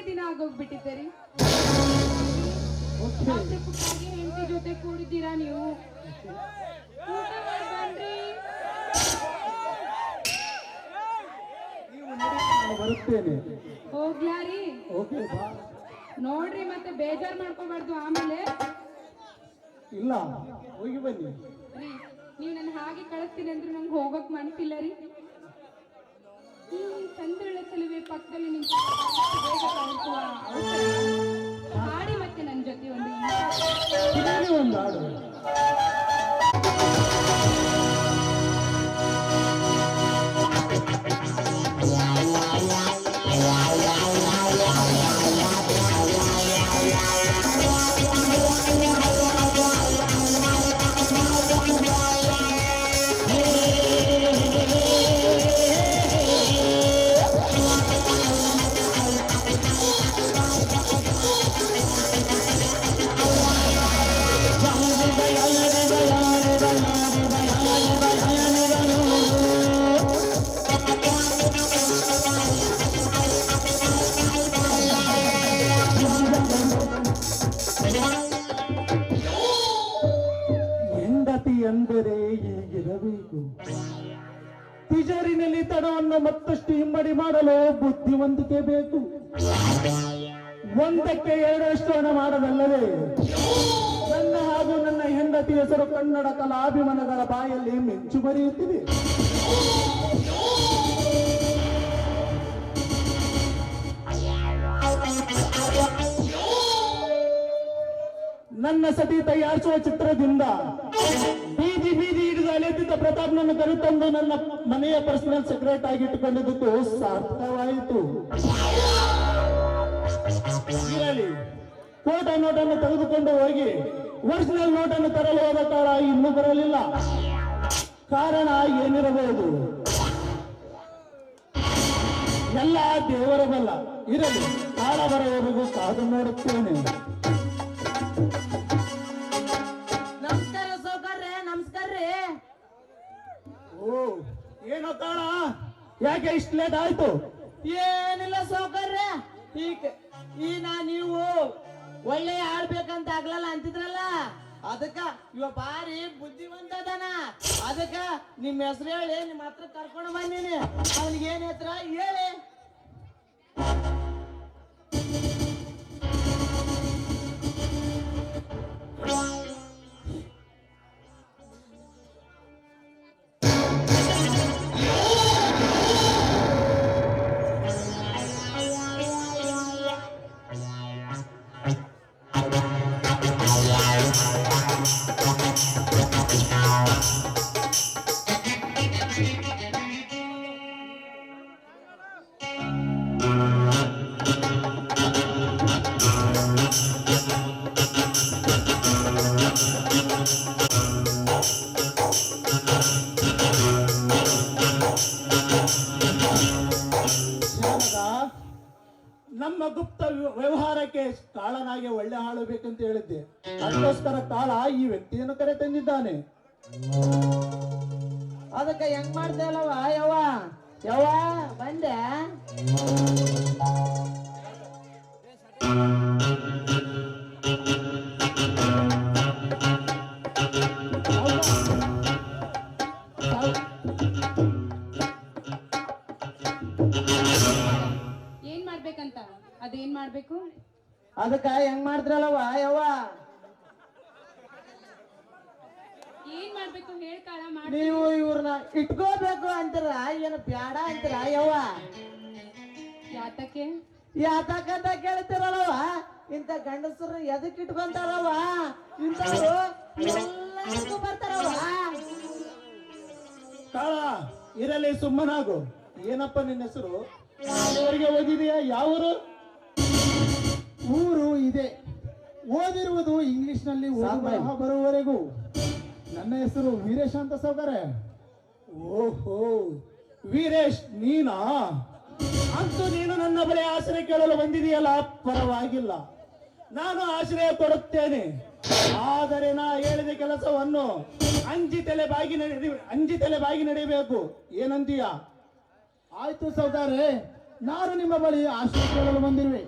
ದಿನ ಆಗೋಗ್ಬಿಟ್ಟಿದೆ ರೀ. ಹೆಂಡತಿ ಜೊತೆ ಕೂಡಿದ್ದೀರಾ ನೀವು? ಊಟ ಮಾಡಿ ಬನ್ರಿ. ನಾನು ಬರುತ್ತೇನೆ. ಹೋಗ್ಲಾ ರೀ? ಓಕೆ ಬಾ. ನೋಡ್ರಿ, ಮತ್ತೆ ಬೇಜಾರ್ ಮಾಡ್ಕೋಬಾರ್ದು ಆಮೇಲೆ. ಇಲ್ಲ, ಹೋಗಿ ಬನ್ನಿ. ರೀ, ನೀವು ನನ್ನ ಹಾಗೆ ಕಳಿಸ್ತೀನಿ ಅಂದ್ರೆ ನಂಗೆ ಹೋಗಕ್ ಮನಸ್ಸಿಲ್ಲ ರೀ. ಈ ಚಂದ್ರಳ ಚೆಲುವೆ ಪಕ್ಕದಲ್ಲಿ ನಿಂತು ಬೇಗ ಕಳಿಸುವ ಅವಸರ. ಹಾಡಿ ಮತ್ತೆ ನನ್ನ ಜೊತೆ ಒಂದು ಇದಾನೆ ಒಂದು ಹಾಡು. ಹೆಂಡತಿ ಎಂದರೆ ಹೀಗಿರಬೇಕು. ತಿಜೋರಿನಲ್ಲಿ ತಡವನ್ನು ಮತ್ತಷ್ಟು ಇಮ್ಮಡಿ ಮಾಡಲು ಬುದ್ಧಿವಂತಿಕೆ ಬೇಕು. ಒಂದಕ್ಕೆ ಎರಡಷ್ಟು ಹಣ ಮಾಡದಲ್ಲವೇ? ನನ್ನ ಹಾಗೂ ನನ್ನ ಹೆಂಡತಿ ಹೆಸರು ಕನ್ನಡ ಕಲಾಭಿಮಾನಗಳ ಬಾಯಲ್ಲಿ ಮೆಚ್ಚು ಬರೆಯುತ್ತಿದೆ. ನನ್ನ ಸತಿ ತಯಾರಿಸುವ ಚಿತ್ರದಿಂದ ಬೀದಿ ಹಿಡಿದು ಅಲೆದಿದ್ದ ಪ್ರತಾಪ್ನನ್ನು ಕರೆತಂದು ನನ್ನ ಮನೆಯ ಪರ್ಸನಲ್ ಸೆಕ್ರೆಟ್ ಆಗಿ ಇಟ್ಟುಕೊಂಡಿದ್ದಕ್ಕೂ ಸಾರ್ಥಕವಾಯಿತು. ಇರಲಿ, ಫೋಟೋ ನೋಟನ್ನು ತೆಗೆದುಕೊಂಡು ಹೋಗಿ ಒರಿಜಿನಲ್ ನೋಟನ್ನು ತರಲು ಹೋದ ಕಾಲ ಇನ್ನೂ ಬರಲಿಲ್ಲ. ಕಾರಣ ಏನಿರಬಹುದು? ಎಲ್ಲ ದೇವರ ಬಲ್ಲ. ಇರಲಿ, ಕಾಲ ಬರುವವರೆಗೂ ಕಾದು ನೋಡುತ್ತೇನೆ. ನಮಸ್ಕಾರ ಸೌಕರ್ಯ, ನಮಸ್ಕಾರ ರೀ. ಓ, ಏನೋ ಕಾಣ, ಯಾಕೆ ಇಷ್ಟು ಲೇಟ್ ಆಯ್ತು? ಏನಿಲ್ಲ ಸೌಕರ್ಯ, ನೀವು ಒಳ್ಳೆ ಆಡ್ಬೇಕಂತ ಆಗ್ಲಲ್ಲ ಅಂತಿದ್ರಲ್ಲ, ಅದಕ್ಕ ಇವ ಬಾರಿ ಬುದ್ಧಿವಂತ ಅದಾನ. ಅದಕ್ಕ ನಿಮ್ ಹೆಸರು ಹೇಳಿ ನಿಮ್ ಹತ್ರ ಕರ್ಕೊಂಡು ಬಂದೀನಿ. ಅವನಿಗೆ ಏನ್ ಹೆಸರ ಹೇಳಿ. ನಮ್ಮ ಗುಪ್ತ ವ್ಯವಹಾರಕ್ಕೆ ಕಾಳನಾಗೆ ಒಳ್ಳೆ ಹಾಳು ಬೇಕಂತ ಹೇಳಿದ್ದೆ. ಅದಕ್ಕೋಸ್ಕರ ಕಾಳ ಈ ವ್ಯಕ್ತಿಯನ್ನು ಕರೆ ತಂದಿದ್ದಾನೆ. ಅದಕ್ಕ ಹೆಂಗ್ ಮಾಡ್ತೇವಲ್ಲವ ಯವ್ವ ಯವ್ವ ಬಂದೆ. ಏನ್ ಮಾಡ್ಬೇಕಂತ? ಅದೇನ್ ಮಾಡ್ಬೇಕು? ಅದಕ್ಕ ಹೆಂಗ್ ಮಾಡ್ತಿರಲ್ಲವ ಯವ್ವ? ಏನ್ ಮಾಡ್ಬೇಕು ಹೇಳ್ಕಾಳ? ನೀವು ಇವ್ರನ್ನ ಇಟ್ಕೋಬೇಕು ಅಂತೀರ, ಏನು ಬ್ಯಾಡ ಅಂತೀರ ಯವ್ವ? ಯಾತಕ್ಕೆ? ಯಾತಕ್ಕಂತ ಕೇಳ್ತಿರಲ್ಲವ? ಇಂಥ ಗಂಡಸರು ಎದಕ್ ಇಟ್ಕೊಂತಾರವ ಇಂಥವ್ರು ಎಲ್ಲದಕ್ಕೂ ಬರ್ತಾರವ ಕಾಳ ಇರಲಿ ಸುಮ್ಮನಾಗು. ಏನಪ್ಪ ನಿನ್ನ ಹೆಸರು? ಅವರಿಗೆ ಓದಿದೆಯಾ? ಯಾವರು? ಊರು ಇದೆ, ಓದಿರುವುದು ಇಂಗ್ಲಿಷ್ನಲ್ಲಿ ಓದುವ ಬರುವವರೆಗೂ. ನನ್ನ ಹೆಸರು ವೀರೇಶ್ ಅಂತ ಸೌಕರ್ಯ. ಓಹೋ, ವೀರೇಶ್ ನೀನಾ? ಅಂತೂ ನೀನು ನನ್ನ ಬಳಿ ಆಶ್ರಯ ಕೇಳಲು ಬಂದಿದೆಯಲ್ಲ, ಪರವಾಗಿಲ್ಲ, ನಾನು ಆಶ್ರಯ ಕೊಡುತ್ತೇನೆ. ಆದರೆ ನಾ ಹೇಳಿದ ಕೆಲಸವನ್ನು ಅಂಜಿ ತಲೆ ಬಾಗಿ ನಡೆಯಬೇಕು. ಏನಂತೀಯ? ಆಯ್ತು ಸೌಕರ್ಯ, ನಾನು ನಿಮ್ಮ ಬಳಿ ಆಶ್ರಯ ಕೇಳಲು ಬಂದಿರುವೆ.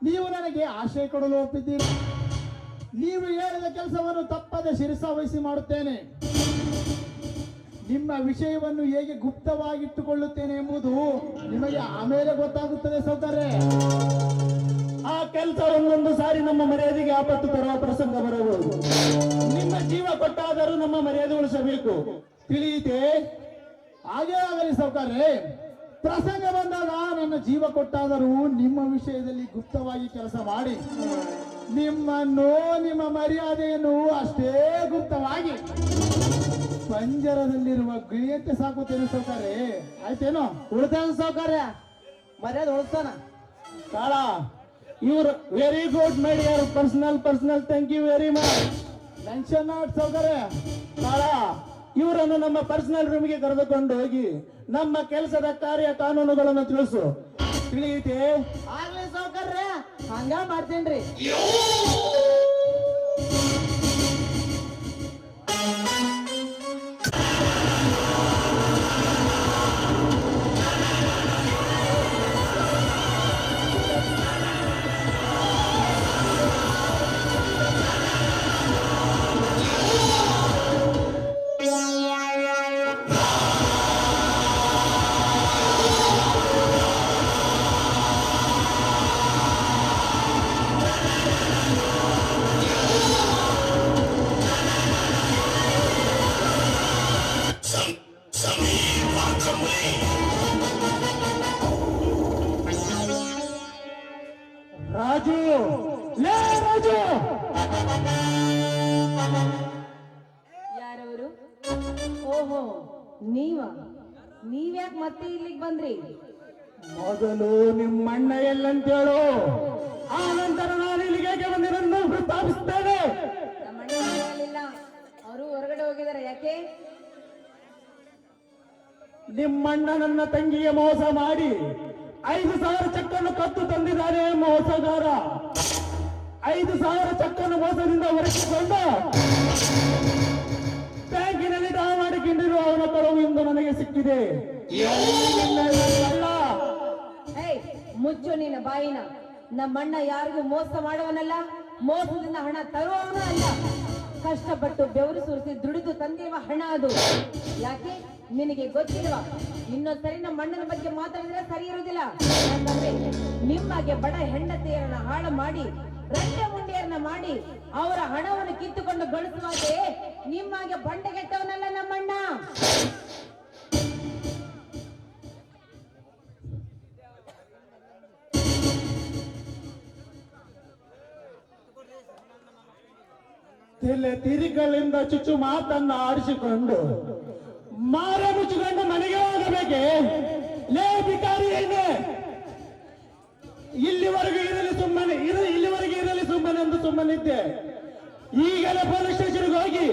ನೀವು ನನಗೆ ಆಶ್ರಯ ಕೊಡಲು ಒಪ್ಪಿದ್ದೀರಿ. ನೀವು ಹೇಳಿದ ಕೆಲಸವನ್ನು ತಪ್ಪದೆ ಶಿರಸಾವಹಿಸಿ ಮಾಡುತ್ತೇನೆ. ನಿಮ್ಮ ವಿಷಯವನ್ನು ಹೇಗೆ ಗುಪ್ತವಾಗಿಟ್ಟುಕೊಳ್ಳುತ್ತೇನೆ ಎಂಬುದು ನಿಮಗೆ ಆಮೇಲೆ ಗೊತ್ತಾಗುತ್ತದೆ ಸೌಕರ್ಯ. ಆ ಕೆಲಸ ಒಂದೊಂದು ಸಾರಿ ನಮ್ಮ ಮರ್ಯಾದೆಗೆ ಆಪತ್ತು ತರುವ ಪ್ರಸಂಗ ಬರಬಹುದು. ನಿಮ್ಮ ಜೀವ ಕೊಟ್ಟಾದರೂ ನಮ್ಮ ಮರ್ಯಾದೆ ಉಳಿಸಬೇಕು, ತಿಳಿಯಿತೆ? ಹಾಗೇ ಆಗಲಿ ಸೌಕರ್ಯ. ಪ್ರಸಂಗ ಬಂದಾಗ ನನ್ನ ಜೀವ ಕೊಟ್ಟಾದರೂ ನಿಮ್ಮ ವಿಷಯದಲ್ಲಿ ಗುಪ್ತವಾಗಿ ಕೆಲಸ ಮಾಡಿ ನಿಮ್ಮನ್ನು, ನಿಮ್ಮ ಮರ್ಯಾದೆಯನ್ನು ಅಷ್ಟೇ ಗುಪ್ತವಾಗಿ ಪಂಜರದಲ್ಲಿರುವ ಗಿಳಿಯಂತೆ ಸಾಕುತ್ತೇನೆ ಸೌಕರ್ಯ. ಆಯ್ತೇನೋ? ಉಳಿತಾನ ಸೌಕರ್ಯ, ಮರ್ಯಾದೆ ಉಳಿಸ್ತಾನ. ಕಾಳ, ಇವ್ರು very good my dear. Personal thank you very much. Mention not ಸೌಕರ್ಯ. ಕಾಳ, ಇವರನ್ನು ನಮ್ಮ ಪರ್ಸನಲ್ ರೂಮ್ಗೆ ಕರೆದುಕೊಂಡು ಹೋಗಿ ನಮ್ಮ ಕೆಲಸದ ಕಾರ್ಯ ಕಾನೂನುಗಳನ್ನು ತಿಳಿಸು, ತಿಳಿಯಿತೆ? ಆಗ್ಲಿ ಸೌಕರ್ಯ, ಹಂಗ ಮಾಡ್ತೇನ್ರಿ. ರಾಜು, ಲೇ ರಾಜು! ಯಾರವರು? ಓಹೋ, ನೀವ್ಯಾಕೆ ಮತ್ತೆ ಇಲ್ಲಿಗೆ ಬಂದ್ರಿ? ಮೊದಲು ನಿಮ್ಮಣ್ಣ ಎಲ್ಲಂತೇಳು, ಆ ನಂತರ ನಾನು ಇಲ್ಲಿಗೆ ಬಂದಿರನ್ನು ಪ್ರಸ್ತಾಪಿಸ್ತೇನೆ. ನಮ್ಮ ಅಣ್ಣ ಅವರು ಹೊರಗಡೆ ಹೋಗಿದ್ದಾರೆ. ಯಾಕೆ? ನಿಮ್ಮಣ್ಣ ನನ್ನ ತಂಗಿಗೆ ಮೋಸ ಮಾಡಿ 5,000 ಚೆಕ್ಕನ್ನು ಕತ್ತು ತಂದಿದ್ದಾನೆ. ಮೋಸಗಾರ 5,000 ಚೆಕ್ಕನ್ನು ಮೋಸದಿಂದ ಹೊರಟಿಕೊಂಡು ಬ್ಯಾಂಕಿನಲ್ಲಿ ಡ್ರಾ ಮಾಡಿಕೊಂಡಿರುವ ಅವನ ಪರವು ಇಂದು ನನಗೆ ಸಿಕ್ಕಿದೆ. ಏಯ್, ಮುಚ್ಚು ನಿನ್ನ ಬಾಯಿನ. ನಮ್ಮಣ್ಣ ಯಾರಿಗೂ ಮೋಸ ಮಾಡುವನಲ್ಲ, ಮೋಸದಿಂದ ಹಣ ತರುವವನು ಅಲ್ಲ. ಕಷ್ಟಪಟ್ಟು ಬೆವರು ಸುರಿಸಿ ದುಡಿದು ತಂದಿರುವ ಹಣ ಅದು. ಯಾಕೆ ನಿನಗೆ ಗೊತ್ತಿಲ್ವಾ? ಇನ್ನೊಂದ್ಸರಿ ನಮ್ಮ ಅಣ್ಣನ ಬಗ್ಗೆ ಮಾತಾಡಿದ್ರೆ ಸರಿ ಇರುವುದಿಲ್ಲ. ಯಾಕಂದ್ರೆ ನಿಮ್ಮಗೆ ಬಡ ಹೆಂಡತಿಯರನ್ನ ಹಾಳು ಮಾಡಿ, ರಂಡ ಮುಂಡಿಯರನ್ನ ಮಾಡಿ, ಅವರ ಹಣವನ್ನು ಕಿತ್ತುಕೊಂಡು ಗಳಿಸುವಾಗೆ ನಿಮ್ಮಗೆ ಬಂಡೆಗೆಟ್ಟವನಲ್ಲ ನಮ್ಮಣ್ಣ. ತಿರಿಗಳಿಂದ ಚುಚ್ಚು ಮಾತನ್ನ ಆಡಿಸಿಕೊಂಡು ಮಾರ ಮುಚ್ಚಿಕೊಂಡು ಮನೆಗೆ ಹೋಗಬೇಕೆ? ಲೇ ಬಿಕಾರಿ ಹೆಣ್ಣೆ, ಇಲ್ಲಿವರೆಗೆ ಇರಲಿ ಸುಮ್ಮನೆ ಎಂದು ಸುಮ್ಮನಿದ್ದೆ. ಈಗಲೇ ಪೊಲೀಸ್ ಸ್ಟೇಷನ್ಗೆ ಹೋಗಿ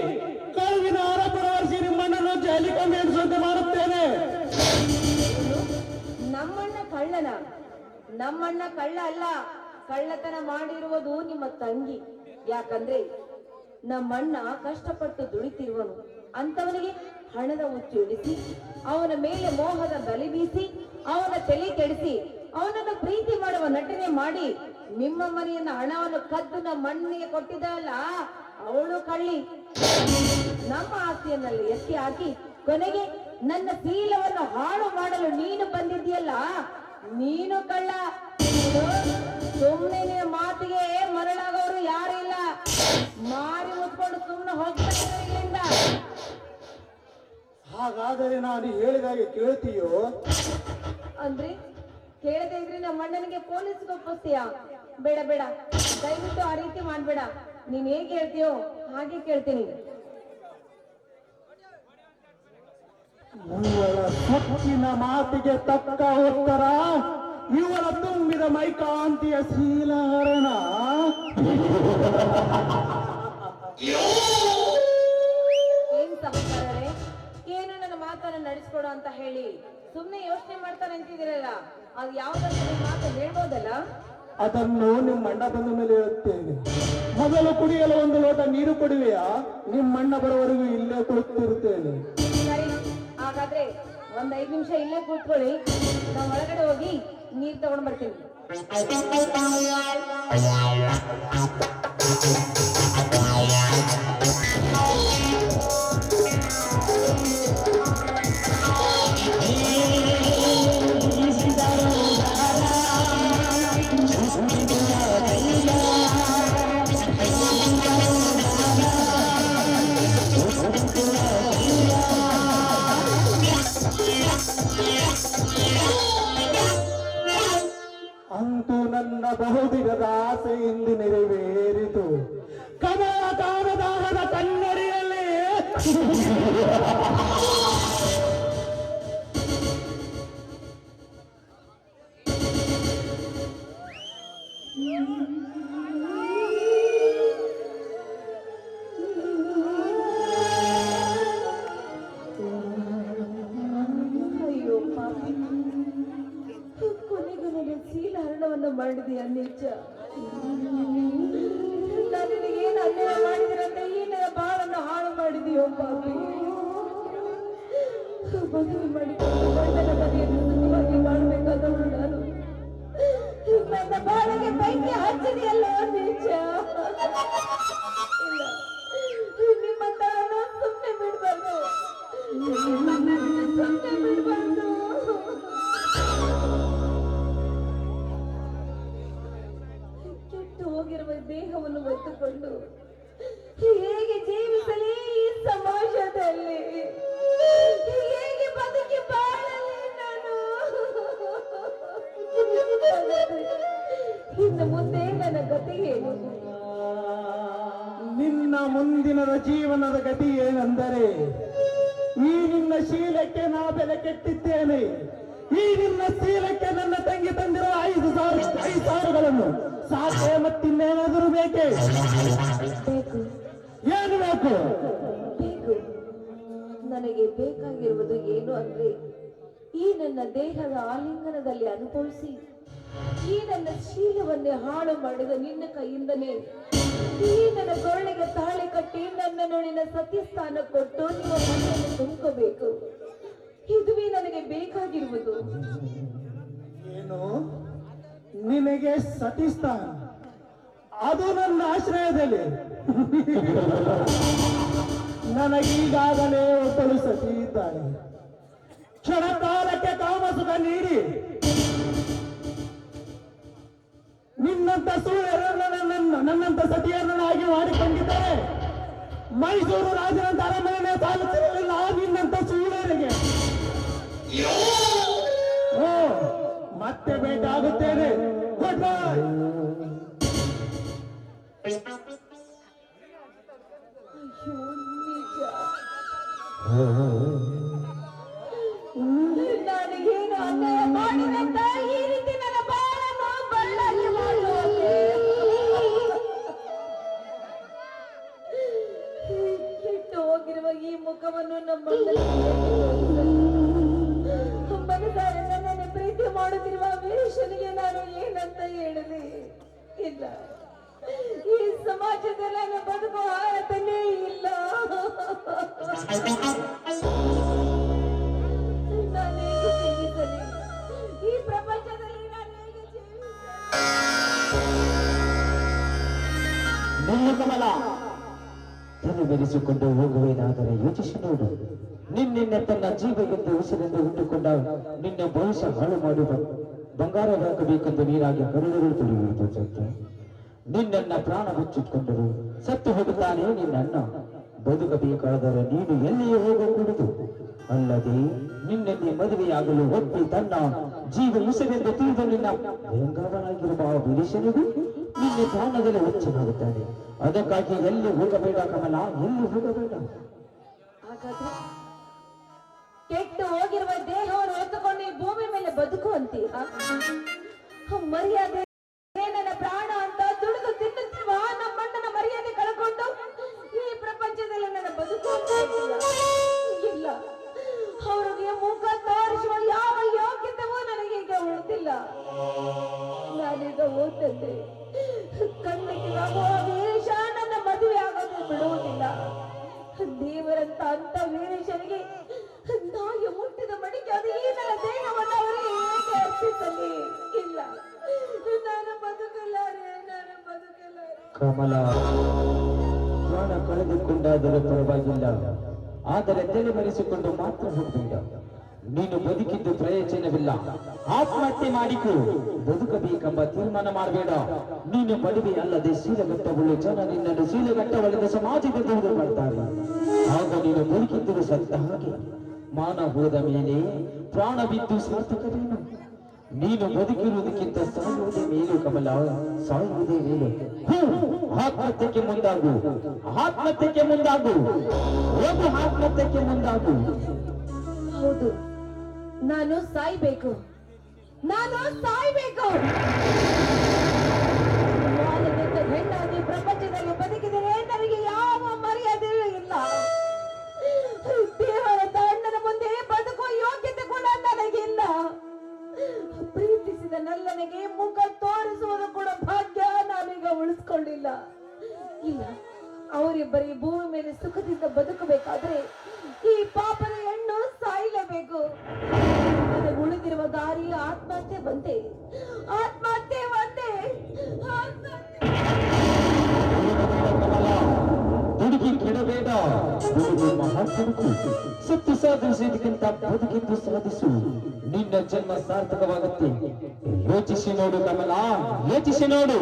ಕಳುವಿನ ಆರೋಪ ಹೊರಿಸಿ ನಿಮ್ಮಣ್ಣನ್ನು ಜೈಲಿಗೆ ಎಣಿಸುವಂತೆ ಮಾಡುತ್ತೇನೆ. ನಮ್ಮಣ್ಣ ಕಳ್ಳ ಅಲ್ಲ. ಕಳ್ಳತನ ಮಾಡಿರುವುದು ನಿಮ್ಮ ತಂಗಿ. ಯಾಕಂದ್ರೆ ನಮ್ಮಣ್ಣ ಕಷ್ಟಪಟ್ಟು ದುಡಿತಿರುವನು. ಅಂತವನಿಗೆ ಹಣದ ಹುಚ್ಚು ಹಿಡಿಸಿ, ಅವನ ಮೇಲೆ ಮೋಹದ ಬಲಿ ಬೀಸಿ, ಅವನ ತಲೆ ಕೆಡಿಸಿ, ಅವನನ್ನು ಪ್ರೀತಿ ಮಾಡುವ ನಟನೆ ಮಾಡಿ ನಿಮ್ಮ ಮನೆಯನ್ನ ಹಣವನ್ನು ಕದ್ದು ನಮ್ಮಣ್ಣನಿಗೆ ಕೊಟ್ಟಿದ್ದಲ್ಲ, ಅವಳು ಕಳ್ಳಿ. ನಮ್ಮ ಆಸ್ತಿಯನ್ನಲ್ಲಿ ಎತ್ತಿ ಹಾಕಿ ಕೊನೆಗೆ ನನ್ನ ಶೀಲವನ್ನು ಹಾಳು ಮಾಡಲು ನೀನು ಬಂದಿದ್ದೀಯಲ್ಲ, ನೀನು ಕಳ್ಳ. ಸುಮ್ಮನೆ ನಿನ್ನ ಮಾತಿಗೆ ಮರಳಾಗೋರು ಯಾರು ಇಲ್ಲ. ಮಾರಿ ಮುತ್ಕೊಂಡು ಸುಮ್ಮನೆ ಹೋಗ್ತಾರೆ ಇಲ್ಲಿಂದ. ಹಾಗಾದರೆ ನಾನು ಹೇಳಿದಾಗೆ ಕೇಳ್ತೀಯೋ? ಅಂದ್ರೆ ಕೇಳದೆ ಇದ್ರೆ ನಮ್ಮ ಅಣ್ಣನಿಗೆ ಪೊಲೀಸ್ಗೆ ಒಪ್ಪಿಸ್ತೀಯ? ಬೇಡ ಬೇಡ, ದಯವಿಟ್ಟು ಆ ರೀತಿ ಮಾಡ್ಬೇಡ. ನೀನ್ ಹೇಗೆ ಹೇಳ್ತೀಯೋ ಹಾಗೆ ಕೇಳ್ತೀನಿ. ಇವಳ ಸೊಕ್ಕಿನ ಮಾತಿಗೆ ತಕ್ಕ ಉತ್ತರ, ಇವಳ ತುಂಬಿದ ಮೈಕಾಂತಿಯ ಶೀಲಹರಣ. ಏನ್ ಸಹಕಾರರೇ, ಏನು ನನ್ನ ಮಾತನ್ನ ನಡೆಸ್ಕೊಡು ಅಂತ ಹೇಳಿ ಸುಮ್ನೆ ಯೋಚನೆ ಮಾಡ್ತಾ ನಿಂತಿದ್ದೀರಲ್ಲ, ಅದು ಯಾವ್ದಾದ್ರು ನಿಮ್ ಮಾತು ಹೇಳ್ಬೋದಲ್ಲ? ಅದನ್ನು ನಿಮ್ಮ ಅಣ್ಣ ಬಂದ ಮೇಲೆ ಹೇಳುತ್ತೇನೆ. ಮೊದಲು ಕುಡಿಯಲು ಒಂದು ಲೋಟ ನೀರು ಕೊಡುವೆಯಾ? ನಿಮ್ಮ ಅಣ್ಣ ಬರುವವರೆಗೂ ಇಲ್ಲೇ ಕುಳಿತಿರುತ್ತೇನೆ. ಸರಿ, ಹಾಗಾದ್ರೆ ಒಂದ್ 5 ನಿಮಿಷ ಇಲ್ಲೇ ಕೂತ್ಕೊಳ್ಳಿ, ನಾವು ಒಳಗಡೆ ಹೋಗಿ ನೀರ್ ತಗೊಂಡ್ ಬರ್ತೀನಿ. ಅಂತೂ ನನ್ನ ಬಹುದಿನದ ಆಸೆ ಇಂದು ನೆರವೇರಿತು. ಕಮಲಕಾರದಾಹದ ಕನ್ನಡಿಯಲ್ಲಿ ಅಯ್ಯೋ ಪಾಪಿ, ಕೊನೆಗೂ ನನ್ನ ಶೀಲಹರಣವನ್ನು ಮಾಡಿದೆಯ ನಿಜ. ನಾನು ಏನು ಅನ್ಯಾಯ ಮಾಡಿದಿರಂತ ಈ ನನ್ನ ಬಾಳನ್ನು ಹಾಳು ಮಾಡಿದೆಯೋ ಪಾಪಿ. ಮದುವೆ ಮಾಡಿಕೊಂಡು ಗಂಡನ ಮನೆಯನ್ನು ಸುಖವಾಗಿ ಮಾಡಬೇಕಾದವಳು ನಾನು, ನನ್ನ ಬಾಳಿಗೆ ಬೆಂಕಿ ಹಚ್ಚಿದೆಯಲ್ಲ ನಿಜ. ಇಲ್ಲ, ನಿಮ್ಮಂತ ಸುಮ್ಮನೆ ಬಿಡ್ಬಾರ್ದು, ಸುಮ್ಮನೆ ಬಿಡ್ಬಾರ್ದು. ಕೆಟ್ಟು ಹೋಗಿರುವ ದೇಹವನ್ನು ಹೊತ್ತುಕೊಂಡು ಹೇಗೆ ಜೀವಿಸಲಿ ಈ ಸಮಾಜದಲ್ಲಿ? ಹೇಗೆ ಬದುಕಿ ಬಾಳಲಿ ನಾನು? ಇನ್ನು ಮುಂದೆ ನನ್ನ ಗತಿ ಏನು? ನಿನ್ನ ಮುಂದಿನ ಜೀವನದ ಗತಿ ಏನೆಂದರೆ, ಈ ನಿನ್ನ ಶೀಲಕ್ಕೆ ನಾ ಬೆಲೆ ಕೆಟ್ಟಿದ್ದೇನೆ. ಈ ನಿನ್ನ ಶೀಲಕ್ಕೆ ನನ್ನ ತಂಗಿ ತಂದಿರೋ 5,000ಗಳನ್ನು ಸಾಕೆ, ಮತ್ತಿನ್ನೇನಾದರೂ ಬೇಕೇ? ಬೇಕು, ಏನು ಬೇಕು? ಬೇಕು. ನನಗೆ ಬೇಕಾಗಿರುವುದು ಏನು ಅಂದ್ರೆ, ಈ ನನ್ನ ದೇಹದ ಆಲಿಂಗನದಲ್ಲಿ ಅನುಭವಿಸಿ ಈ ನನ್ನ ಶೀಲವನ್ನೇ ಹಾಳು ಮಾಡಿದ ನಿನ್ನ ಕೈಯಿಂದನೇ ಈ ನನ್ನ ಕೊರಳಿಗೆ ತಾಳೆ ಕಟ್ಟಿ ನನ್ನನ್ನು ನಿನ್ನ ಸತ್ಯಸ್ಥಾನ ಕೊಟ್ಟು ನಿಮ್ಮ ಮನೆಯನ್ನು ತುಂಬಿಕಬೇಕು. ಇದುವೇ ನನಗೆ ಬೇಕಾಗಿರುವುದು. ಏನು? ನಿನಗೆ ಸತಿಸ್ತಾನ? ಅದು ನನ್ನ ಆಶ್ರಯದಲ್ಲಿ. ನನಗೀಗಾಗಲೇ ಒಬ್ಬಳು ಸತಿ ಇದ್ದಾಳೆ. ಕ್ಷಣ ಕಾಲಕ್ಕೆ ಕಾಮಸುಖ ನೀಡಿ ನಿನ್ನಂತ ಸುಳ್ಳೆರನ್ನ ನನ್ನಂತ ಸತಿಯರನ್ನಾಗಿ ಮಾಡಿಕೊಂಡಿದ್ದರೆ ಮೈಸೂರು ರಾಜನಂತ ಅರಮನೆ ಸಾಲುತ್ತಿರಲಿಲ್ಲ ನಿನ್ನಂತ ಸುಳ್ಳರಿಗೆ. ಓ, ಮತ್ತೆ ಭೇಟಿ ಆಗುತ್ತೇನೆ. Good bye. ಅಯ್ಯೋ ನಿಜ, ನಾನು ಏನು ಅನ್ಯಾಯ ಮಾಡಿದಂತ ಈ ರೀತಿ ನನ್ನ ಬಾಳನ್ನು ಬಳ್ಳಾಗಿ ಮಾಡುವಂತೆ ಕೆಟ್ಟು ಹೋಗಿರುವ ಈ ಮುಖವನ್ನು ನಮ್ಮ ಮನಸಾರೆ ನನ್ನನ್ನು ಪ್ರೀತಿ ಮಾಡುತ್ತಿರುವ ವೇಷನಿಗೆ ನಾನು ಏನಂತ ಹೇಳಲಿ? ಇಲ್ಲ, ಈ ಸಮಾಜದಲ್ಲಿ ನನ್ನ ಬದುಕುವ ಅರ್ಹತೆಯೇ ಇಲ್ಲ. ನಾನು ಹೇಗೆ ಜೀವಿಸಲಿ ಈ ಪ್ರಪಂಚದಲ್ಲಿ? ನಾನು ಹೇಗೆ ಜೀವಿಸಲಿ? ನಿನ್ನ ಕಮಲ ತಲೆ ಬೆರೆಸಿಕೊಂಡು ಹೋಗುವೇನಾದರೆ ಯೋಚಿಸಿ ನೋಡು. ನಿನ್ನೆ ತನ್ನ ಜೀವ ಎಂದು ಉಸಿರಿಂದ ಹುಟ್ಟುಕೊಂಡ ನಿನ್ನ ಭವಿಷ್ಯ ಹಾಳು ಮಾಡುವ ಬಂಗಾರವಾಗಬೇಕೆಂದು ನೀರಾಗಿ ಕರುಳುಗಳು ತುಳಿಯುವುದು ಸತ್ಯ. ನಿನ್ನನ್ನ ಪ್ರಾಣ ಮುಚ್ಚಿಟ್ಕೊಂಡರು ಸತ್ತು ಹೋಗುತ್ತಾನೆ ನಿನ್ನನ್ನ. ಬದುಕಬೇಕಾದರೆ ನೀನು ಎಲ್ಲಿಯೇ ಹೋಗಕೂಡದು. ಅಲ್ಲದೆ ನಿನ್ನಲ್ಲಿ ಮದುವೆಯಾಗಲು ಒಪ್ಪಿ ತನ್ನ ಜೀವ ಉಸಿರೆಂದು ತಿಳಿದು ನಿನ್ನ ಭಯಂಕರನಾಗಿರುವ ಆ ವಿದೇಶನಿಗೂ ನಿನ್ನ ಪ್ರಾಣದಲ್ಲಿ ಹುಚ್ಚನಾಗುತ್ತಾನೆ. ಅದಕ್ಕಾಗಿ ಎಲ್ಲಿ ಹೋಗಬೇಡ ಕಮಲ, ಎಲ್ಲಿ ಹೋಗಬೇಡ. ಹಾಗಾದ್ರೆ ಕೆಟ್ಟು ಹೋಗಿರುವ ದೇಹವನ್ನು ಎತ್ತುಕೊಂಡು ಈ ಭೂಮಿ ಮೇಲೆ ಬದುಕುವಂತೀಯ ಮರ್ಯಾದೆ ನನ್ನ ಪ್ರಾಣ ಅಂತ ದುಡಿದು ತಿನ್ನುತ್ತಿರುವ ನಮ್ಮಣ್ಣನ ಮರ್ಯಾದೆ ಕಳ್ಕೊಂಡು ಈ ಪ್ರಪಂಚದಲ್ಲಿ ನನ್ನ ಬದುಕುವಂತ ಇಲ್ಲ. ಅವರಿಗೆ ಮುಖ ತೋರಿಸುವ ಯಾವ ಯೋಗ್ಯತೆಯೂ ನನಗೀಗ ಉಳಿದಿಲ್ಲ. ನಾನೀಗ ಓದ್ತಂತೆ ಕಣ್ಣಿಗೆ ಆಗುವ ವೀರೇಶ ನನ್ನ ಮದುವೆ ಆಗೋದು ಬಿಡುವುದಿಲ್ಲ. ದೇವರಂತ ಅಂತ ವೀರೇಶನಿಗೆ ನಾಯಿ ಮುಟ್ಟಿದ ಮಡಿಕೆ ಅದು ಈ ನನ್ನ ದೇಹವನ್ನು ಅವರಿಗೆ ಏಕೆ ಅರ್ಪಿಸಲಿ? ಇಲ್ಲ, ನಾನು ಬದುಕಲಾರೆ. ಕಮಲ, ಪ್ರಾಣ ಕಳೆದುಕೊಂಡಾದರೂ ಪರವಾಗಿಲ್ಲ, ಆದರೆ ತಲೆಮರೆಸಿಕೊಂಡು ಮಾತ್ರ ಹೋಗಬೇಡ. ನೀನು ಬದುಕಿದ್ದು ಪ್ರಯೋಜನವಿಲ್ಲ. ಆತ್ಮಹತ್ಯೆ ಮಾಡಿಕೊ. ಬದುಕಬೇಕೆಂಬ ತೀರ್ಮಾನ ಮಾಡಬೇಡ. ನೀನು ಬಡವೆ ಅಲ್ಲದೆ ಶೀಲಗಟ್ಟವುಳ್ಳ ಜನ ನಿನ್ನನ್ನು ಶೀಲಗಟ್ಟವಳಿದ ಸಮಾಜದ ದೂರ ಮಾಡ್ತಾರೆ. ಆಗ ನೀನು ಬದುಕಿದ್ದು ಸತ್ತ ಹಾಗೆ. ಮಾನ ಹೋದ ಮೇಲೆ ಪ್ರಾಣ ಬಿದ್ದು ಸಾರ್ಥಕವೇನು? ನೀನು ಬದುಕಿರುವುದಕ್ಕಿಂತ ಸಾಯುವುದೇ ಮೇಲು ಕಮಲ, ಸಾಯುವುದೇ ಮೇಲು. ಆತ್ಮಹತ್ಯೆಗೆ ಮುಂದಾಗು, ಆತ್ಮಹತ್ಯೆಗೆ ಮುಂದಾಗು, ಒಂದು ಆತ್ಮಹತ್ಯೆಗೆ ಮುಂದಾಗು. ಹೌದು, ನಾನು ಸಾಯ್ಬೇಕು. ಹೆಣ್ಣಾಗಿ ಪ್ರಪಂಚದಲ್ಲಿ ಬದುಕಿದರೆ ನನಗೆ ಯಾವ ಮರ್ಯಾದೆಯೂ ಇಲ್ಲ. ದೇವರ ಅಣ್ಣನ ಮುಂದೆ ಬದುಕುವ ಯೋಗ್ಯತೆ ಕೂಡ ನನಗಿಲ್ಲ. ಪ್ರೀತಿಸಿದ ನಲ್ಲನಿಗೆ ಮುಖ ತೋರಿಸುವುದು ಕೂಡ ಭಾಗ್ಯ ನಾನೀಗ ಉಳಿಸ್ಕೊಂಡಿಲ್ಲ. ಇಲ್ಲ, ಅವರಿಬ್ಬರಿ ಭೂಮಿ ಮೇಲೆ ಸುಖದಿಂದ ಬದುಕಬೇಕಾದ್ರೆ ಈ ಪಾಪದ ಹೆಣ್ಣು ಸಾಯಲೇಬೇಕು. ನನಗೆ ಉಳಿದಿರುವ ದಾರಿ ಆತ್ಮಹತ್ಯೆ ಬಂದೆ. ದುಡುಕಿ ಕೆಡಬೇಡ. ದುಡುಕು ಮಹಾತ್ಮಕು. ಸತ್ತು ಸಾಧಿಸುವುದಕ್ಕಿಂತ ಬದುಕಿದ್ದು ಸಾಧಿಸು. ನಿನ್ನ ಜನ್ಮ ಸಾರ್ಥಕವಾಗುತ್ತೆ. ಯೋಚಿಸಿ ನೋಡು ಕಮಲ, ಯೋಚಿಸಿ ನೋಡು.